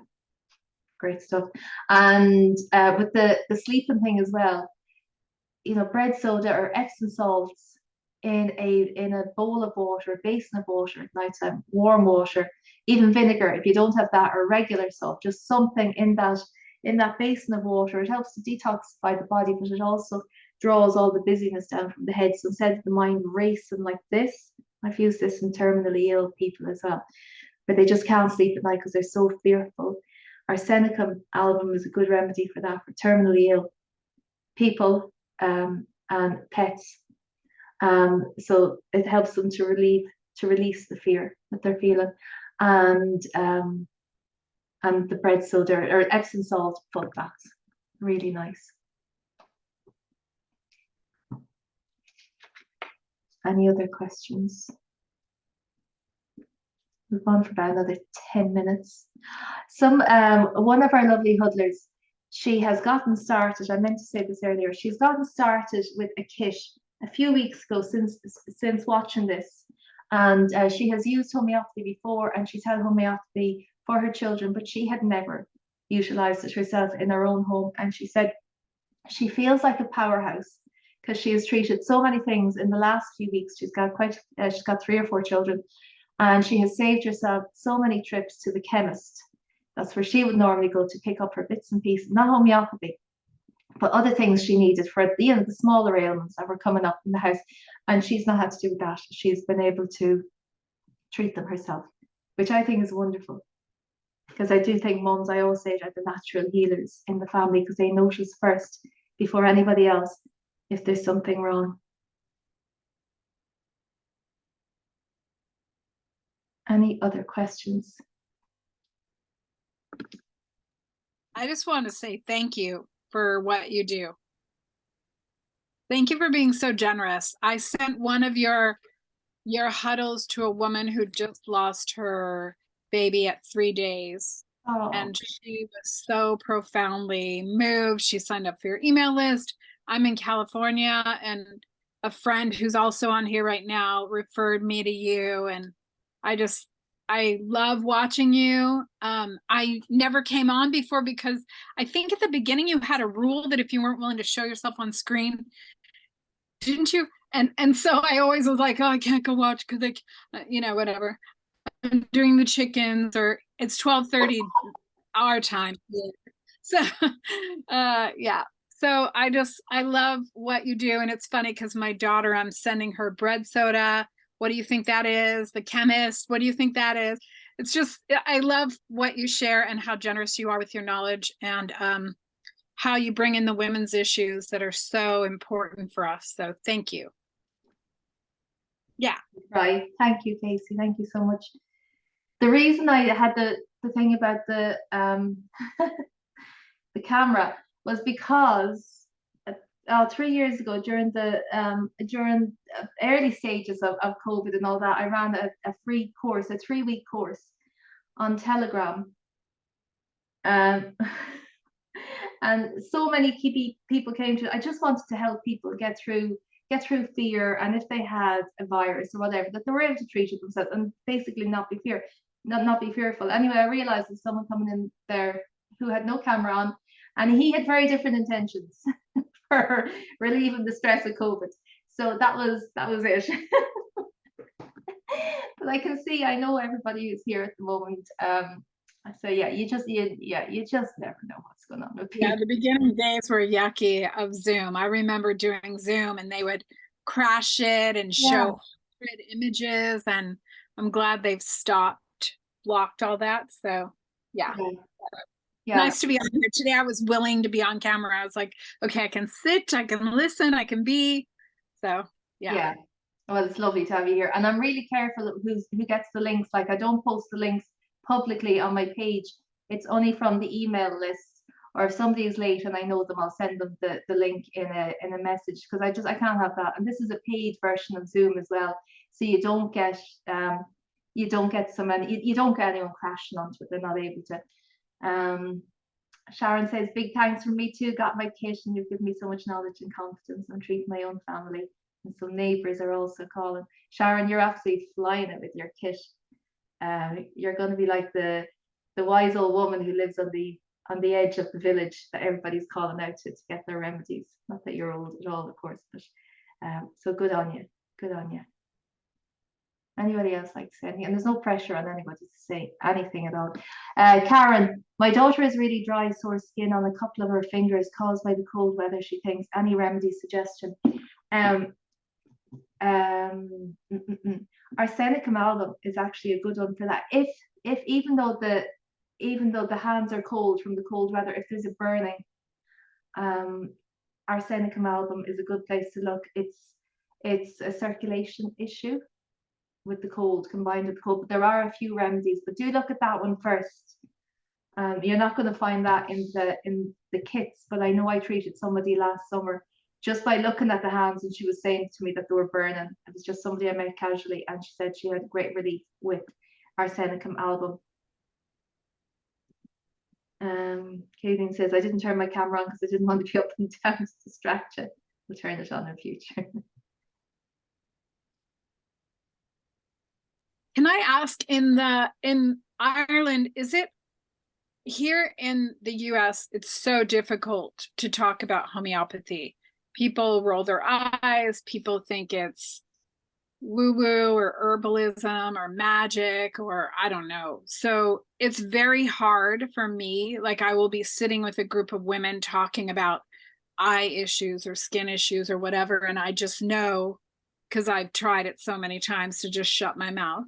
great stuff. And with the sleeping thing as well, you know, bread soda or Epsom salts in a bowl of water, a basin of water at nighttime, warm water, even vinegar if you don't have that, or regular salt, just something in that basin of water. It helps to detoxify the body, but it also draws all the busyness down from the head. So instead of the mind racing like this, I've used this in terminally ill people as well, where they just can't sleep at night because they're so fearful. Our Seneca album is a good remedy for that, for terminally ill people and pets. So it helps them to release the fear that they're feeling. And the bread soda or Epsom salt foot baths, really nice. Any other questions? We've gone for about another 10 minutes. One of our lovely huddlers, she has gotten started. I meant to say this earlier. She's gotten started with a kit a few weeks ago since watching this, and she has used homeopathy before, and she's had homeopathy for her children, but she had never utilized it herself in her own home. And she said she feels like a powerhouse because she has treated so many things in the last few weeks. She's got 3 or 4 children, and she has saved herself so many trips to the chemist. That's where she would normally go to pick up her bits and pieces, not homeopathy, but other things she needed for the smaller ailments that were coming up in the house, and she's not had to do that. She's been able to treat them herself, which I think is wonderful. Because I do think mums, I always say, are the natural healers in the family, because they notice first before anybody else if there's something wrong. Any other questions? I just want to say thank you for what you do. Thank you for being so generous. I sent one of your huddles to a woman who just lost her baby at 3 days. Oh. And she was so profoundly moved. She signed up for your email list. I'm in California, and a friend who's also on here right now referred me to you. And I love watching you. I never came on before because I think at the beginning you had a rule that if you weren't willing to show yourself on screen, didn't you? And so I always was like, oh, I can't go watch because whatever. I'm doing the chickens, or it's 12:30 our time. So yeah. So I love what you do. And it's funny because my daughter, I'm sending her bread soda. What do you think that is? The chemist, what do you think that is? It's just, I love what you share and how generous you are with your knowledge, and how you bring in the women's issues that are so important for us. So thank you. Yeah. Right. Thank you, Casey. Thank you so much. The reason I had the thing about the the camera was because 3 years ago, during the early stages of COVID and all that, I ran a free course, a 3-week course on Telegram. And so many people came to it. I just wanted to help people get through fear, and if they had a virus or whatever, that they were able to treat it themselves and basically not be fearful. Anyway, I realized there's someone coming in there who had no camera on, and he had very different intentions for relieving the stress of COVID. So that was it. But I can see, I know everybody who's here at the moment. So yeah, you just never know what's going on with people. Yeah, the beginning days were yucky of Zoom. I remember doing Zoom and they would crash it and show images, and I'm glad they've blocked all that. So yeah. Nice to be on here today. I was willing to be on camera. I was like, okay, I can sit, I can listen, I can be. So yeah. Well, it's lovely to have you here, and I'm really careful who gets the links. Like, I don't post the links publicly on my page. It's only from the email list, or if somebody is late and I know them, I'll send them the link in a message, because I can't have that. And this is a paid version of Zoom as well, so you don't get you don't get anyone crashing onto it. They're not able to. Sharon says, big thanks from me too. Got my kit, and you've given me so much knowledge and confidence. I'm treating my own family, and some neighbours are also calling. Sharon, you're absolutely flying it with your kit. You're going to be like the wise old woman who lives on the edge of the village that everybody's calling out to get their remedies. Not that you're old at all, of course, but so good on you. Good on you. Anybody else like to say anything? And there's no pressure on anybody to say anything at all. Karen, my daughter has really dry, sore skin on a couple of her fingers caused by the cold weather. She thinks any remedy suggestion. Arsenicum album is actually a good one for that. If even though the hands are cold from the cold weather, if there's a burning, arsenicum album is a good place to look. It's a circulation issue with the cold, combined with the cold. But there are a few remedies, but do look at that one first. You're not going to find that in the kits, but I know I treated somebody last summer just by looking at the hands, and she was saying to me that they were burning. It was just somebody I met casually, and she said she had great relief with arsenicum album. Kathleen says, I didn't turn my camera on because I didn't want to be up and down to distract you. We'll turn it on in future. Can I ask, in Ireland, is it here in the US, it's so difficult to talk about homeopathy. People roll their eyes, people think it's woo-woo or herbalism or magic, or I don't know. So it's very hard for me. Like, I will be sitting with a group of women talking about eye issues or skin issues or whatever. And I just know, because I've tried it so many times, to just shut my mouth,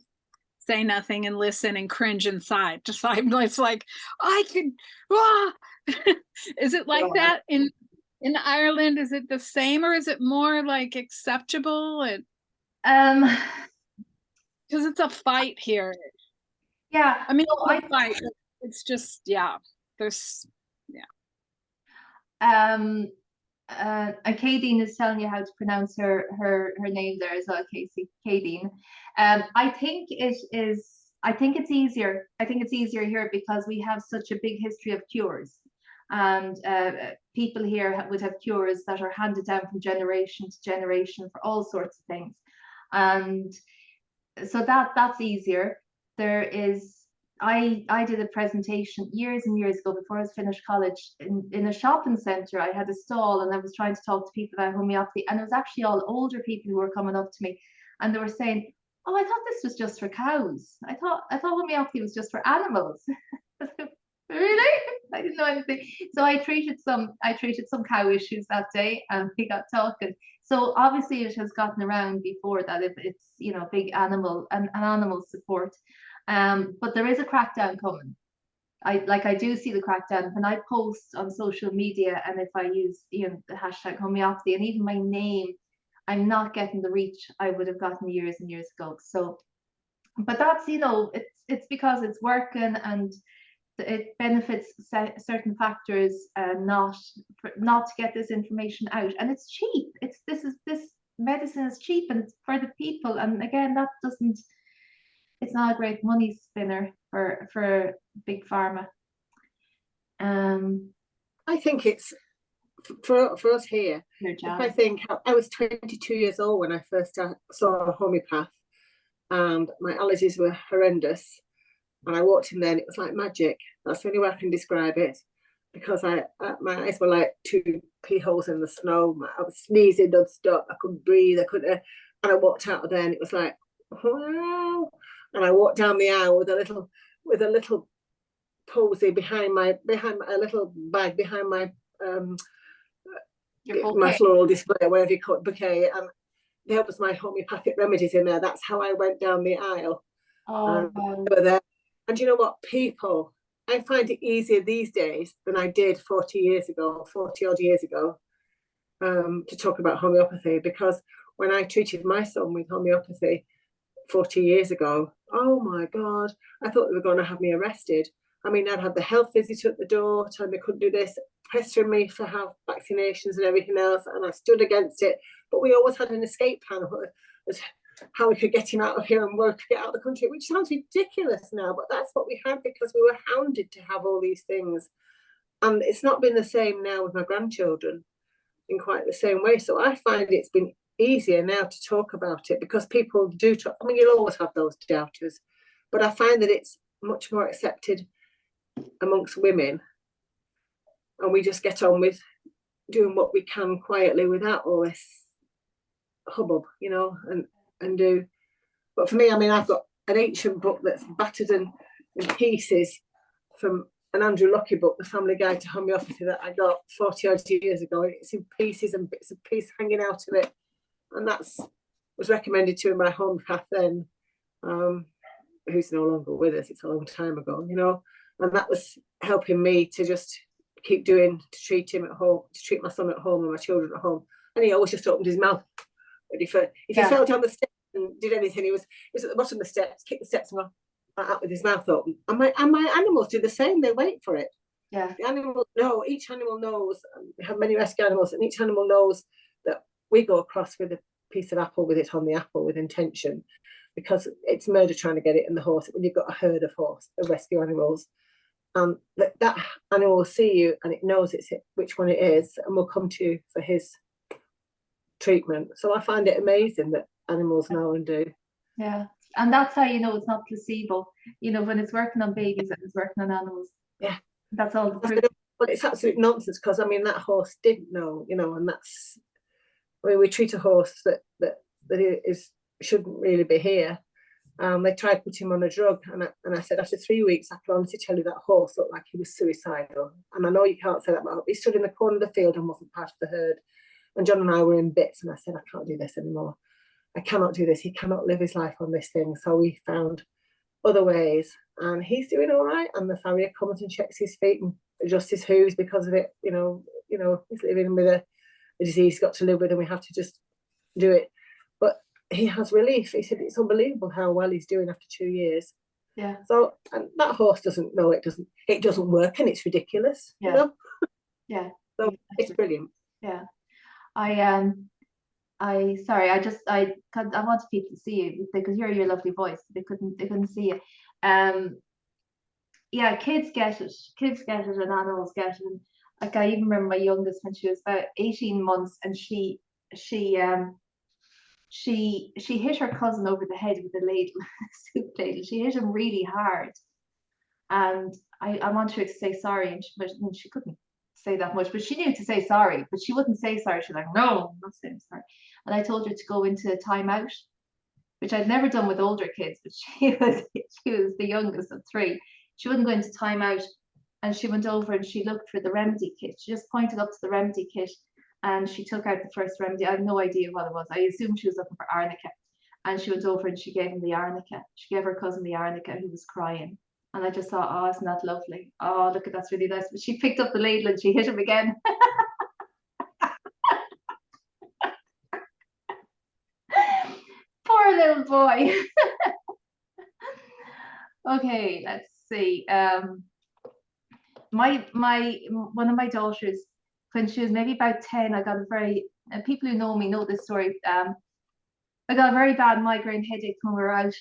say nothing, and listen and cringe inside. Just it's like I could. Ah! Is it like that in Ireland? Is it the same, or is it more like acceptable? And Um, because it's a fight here. yeah, I mean, no, it's a fight. It's just, yeah. There's, yeah. And Kadeen is telling you how to pronounce her name there as well, Casey. Kadeen. I think it is. I think it's easier. I think it's easier here because we have such a big history of cures, and people here would have cures that are handed down from generation to generation for all sorts of things, and so that's easier. There is I did a presentation years and years ago before I was finished college in a shopping center. I had a stall and I was trying to talk to people about homeopathy, and it was actually all older people who were coming up to me and they were saying, "Oh, I thought this was just for cows. I thought homeopathy was just for animals." Really? I didn't know anything. So I treated some cow issues that day and we got talking. So obviously it has gotten around before that it's big animal and animal support. But there is a crackdown coming. I do see the crackdown when I post on social media, and if I use the hashtag homeopathy and even my name, I'm not getting the reach I would have gotten years and years ago. So, but that's it's because it's working and it benefits certain factors, not to get this information out, and it's cheap. This medicine is cheap and it's for the people, and again that doesn't it's not a great money spinner for big pharma. I think it's for us here. If I think, I was 22 years old when I first saw a homeopath, and my allergies were horrendous. And I walked in there and it was like magic. That's the only way I can describe it. Because my eyes were like two pea holes in the snow. I was sneezing non-stop. I couldn't breathe. I couldn't. And I walked out of there and it was like, wow. And I walked down the aisle with a little posy behind a little bag behind my my floral display, whatever you call it, bouquet. And there was my homeopathic remedies in there. That's how I went down the aisle. Oh, wow. They were there. And you know what, people, I find it easier these days than I did 40 odd years ago, to talk about homeopathy, because when I treated my son with homeopathy 40 years ago, oh my God, I thought they were going to have me arrested. I mean, I'd have the health visitor at the door telling me I couldn't do this, pestering me for have vaccinations and everything else, and I stood against it. But we always had an escape plan of how we could get him out of here and work to get out of the country, which sounds ridiculous now, but that's what we had because we were hounded to have all these things. And it's not been the same now with my grandchildren in quite the same way. So I find it's been easier now to talk about it because people do talk. I mean, you'll always have those doubters, but I find that it's much more accepted amongst women, and we just get on with doing what we can quietly without all this hubbub, and do. But for me, I mean, I've got an ancient book that's battered in pieces from an Andrew Lockie book, The Family Guide to Homeopathy, that I got 40 odd years ago. It's in pieces and bits of piece hanging out of it, and that's was recommended to my homeopath then, who's no longer with us. It's a long time ago, and that was helping me to just keep doing, to treat him at home, to treat my son at home and my children at home. And he always just opened his mouth. But if he fell down the steps and did anything, he was at the bottom of the steps, kicked the steps and out with his mouth open. And my animals do the same. They wait for it. Yeah. The animals know. Each animal knows. We have many rescue animals, and each animal knows that we go across with a piece of apple with it on the apple with intention, because it's murder trying to get it in the horse when you've got a herd of rescue animals. That animal will see you and it knows which one it is and will come to you for his treatment. So I find it amazing that animals know and do. Yeah, and that's how it's not placebo. When it's working on babies and it's working on animals. Yeah, that's all the proof. But it's absolute nonsense, because I mean that horse didn't know, and that's. I mean, we treat a horse that shouldn't really be here, They tried putting him on a drug, and I said, after 3 weeks, I can honestly tell you that horse looked like he was suicidal. And I know you can't say that, but he stood in the corner of the field and wasn't part of the herd. And John and I were in bits, and I said, I can't do this anymore. I cannot do this. He cannot live his life on this thing. So we found other ways, and he's doing all right. And the farrier comes and checks his feet and adjusts his hooves because of it. He's living with a disease he's got to live with, and we have to just do it. But he has relief. He said it's unbelievable how well he's doing after 2 years. Yeah. So, and that horse doesn't know it doesn't work, and it's ridiculous. Yeah. You know? Yeah. So it's brilliant. Yeah. I wanted people to see you because you're your lovely voice. They couldn't see you. Yeah, kids get it, and animals get it. And like, I even remember my youngest when she was about 18 months, and she hit her cousin over the head with a ladle, soup ladle. She hit him really hard, and I wanted her to say sorry, and she couldn't say that much, but she knew to say sorry, but she wouldn't say sorry. She's like, no, I'm not saying sorry. And I told her to go into a timeout, which I'd never done with older kids, but she was the youngest of 3. She wouldn't go into timeout, and she went over and she looked for the remedy kit. She just pointed up to the remedy kit, and she took out the first remedy. I have no idea what it was. I assumed she was looking for arnica, and she went over and she gave him the arnica. She gave her cousin the arnica, and he was crying. And I just thought, oh, isn't that lovely? Oh, look, that's really nice. But she picked up the ladle and she hit him again. Poor little boy. Okay, let's see. One of my daughters, when she was maybe about 10, I got a very, and people who know me know this story. I got a very bad migraine headache when we were out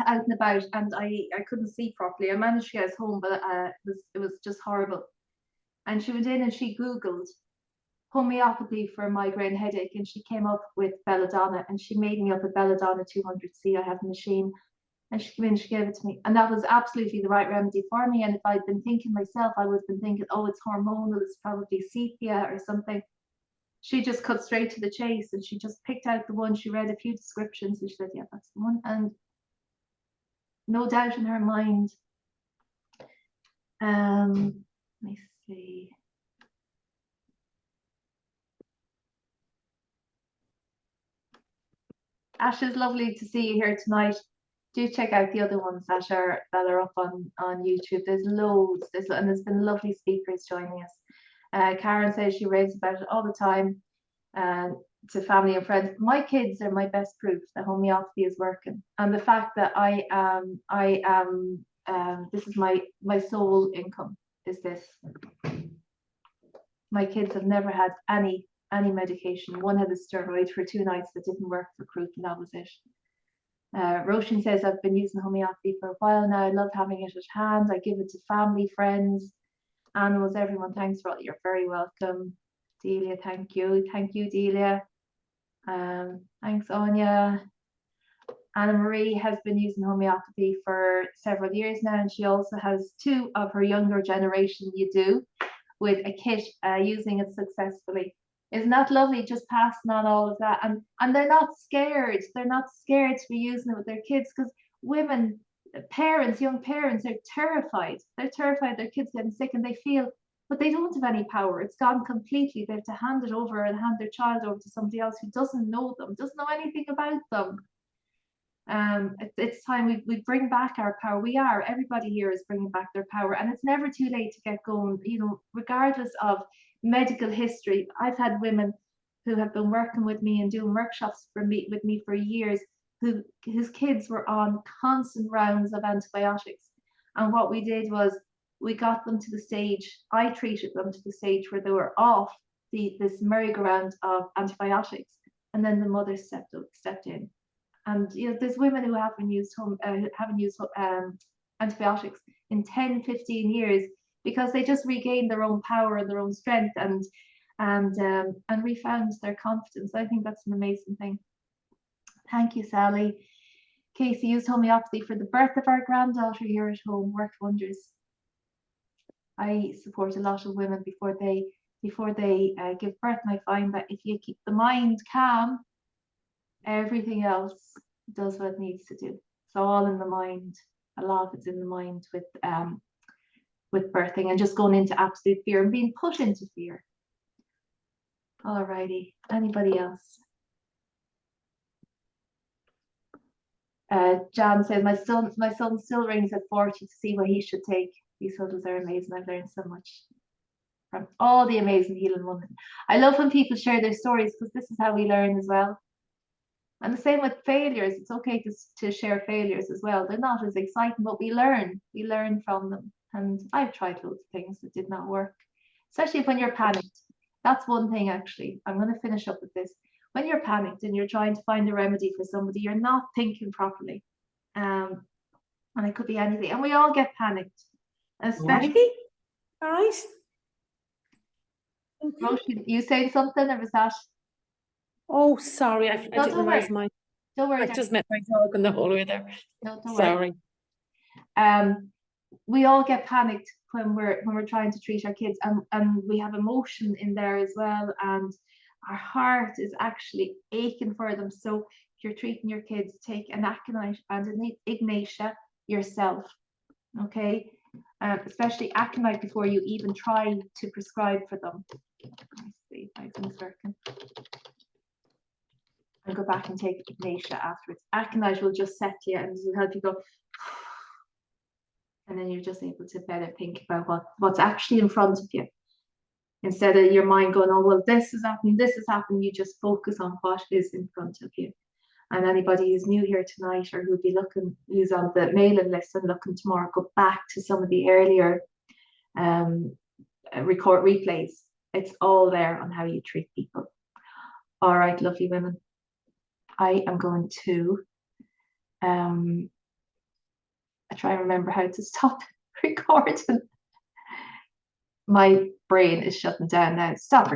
and about, and I couldn't see properly. I managed to get us home, but it was just horrible. And she went in and she Googled homeopathy for a migraine headache, and she came up with belladonna, and she made me up a belladonna 200C. I have the machine, and she came in, she gave it to me, and that was absolutely the right remedy for me. And if I'd been thinking myself, I would have been thinking, oh, it's hormonal, it's probably sepia or something. She just cut straight to the chase, and she just picked out the one. She read a few descriptions, and she said, yeah, that's the one. And no doubt in her mind. Let me see. Ash, it's lovely to see you here tonight. Do check out the other ones that are up on YouTube. There's loads. And there's been lovely speakers joining us. Karen says she raves about it all the time to family and friends. My kids are my best proof that homeopathy is working, and the fact that I am this is my sole income is this. My kids have never had any medication. One had a steroid for 2 nights that didn't work for croup, and that was it. Roshan says, I've been using homeopathy for a while now. I love having it at hand. I give it to family, friends, animals, everyone. Thanks for all. You're very welcome. Delia, thank you. Thank you, Delia. Thanks, Anya. Anna Marie has been using homeopathy for several years now, and she also has 2 of her younger generation with a kit using it successfully. Isn't that lovely? Just passing on all of that, and they're not scared. They're not scared to be using it with their kids, because women, young parents are terrified. They're terrified their kids getting sick, and they feel, but they don't have any power. It's gone completely. They have to hand it over and hand their child over to somebody else who doesn't know them, doesn't know anything about them. It's time we bring back our power. Everybody here is bringing back their power, and it's never too late to get going, regardless of medical history. I've had women who have been working with me and doing workshops with me for years, whose kids were on constant rounds of antibiotics, and what we did was we got them to the stage, I treated them to the stage where they were off this merry-go-round of antibiotics, and then the mother stepped in. And there's women who haven't used antibiotics in 10, 15 years, because they just regained their own power and their own strength and refound their confidence. I think that's an amazing thing. Thank you, Sally. Casey used homeopathy for the birth of our granddaughter here at home. Worked wonders. I support a lot of women before they give birth, and I find that if you keep the mind calm, everything else does what it needs to do. all in the mind. A lot of it's in the mind with birthing and just going into absolute fear and being put into fear. Alrighty, anybody else? Jan said, my son still rings at 40 to see what he should take. These huddles are amazing. I've learned so much from all the amazing healing women. I love when people share their stories because this is how we learn as well. And the same with failures. It's okay to share failures as well. They're not as exciting, but we learn from them. And I've tried loads of things that did not work, especially when you're panicked. That's one thing, actually. I'm going to finish up with this. When you're panicked and you're trying to find a remedy for somebody, you're not thinking properly. And it could be anything. And we all get panicked. Especially. All right. Roisin, you saying something, or was that? Oh, sorry, I didn't realize my. Don't worry. I just met my dog in the hallway there. No, don't Sorry. worry. We all get panicked when we're trying to treat our kids, and we have emotion in there as well, and our heart is actually aching for them. So if you're treating your kids, take an aconite and an ignatia yourself, okay? Especially aconite before you even try to prescribe for them. Let's see if my thing's working. And go back and take ignatia afterwards. Aconite will just set you and will help you go. And then you're just able to better think about what's actually in front of you. Instead of your mind going, oh, well, this is happening, you just focus on what is in front of you. And anybody who's new here tonight or who's on the mailing list and looking tomorrow, go back to some of the earlier replays. It's all there on how you treat people. All right, lovely women. I am going to I try and remember how to stop recording. My brain is shutting down now. Stop recording.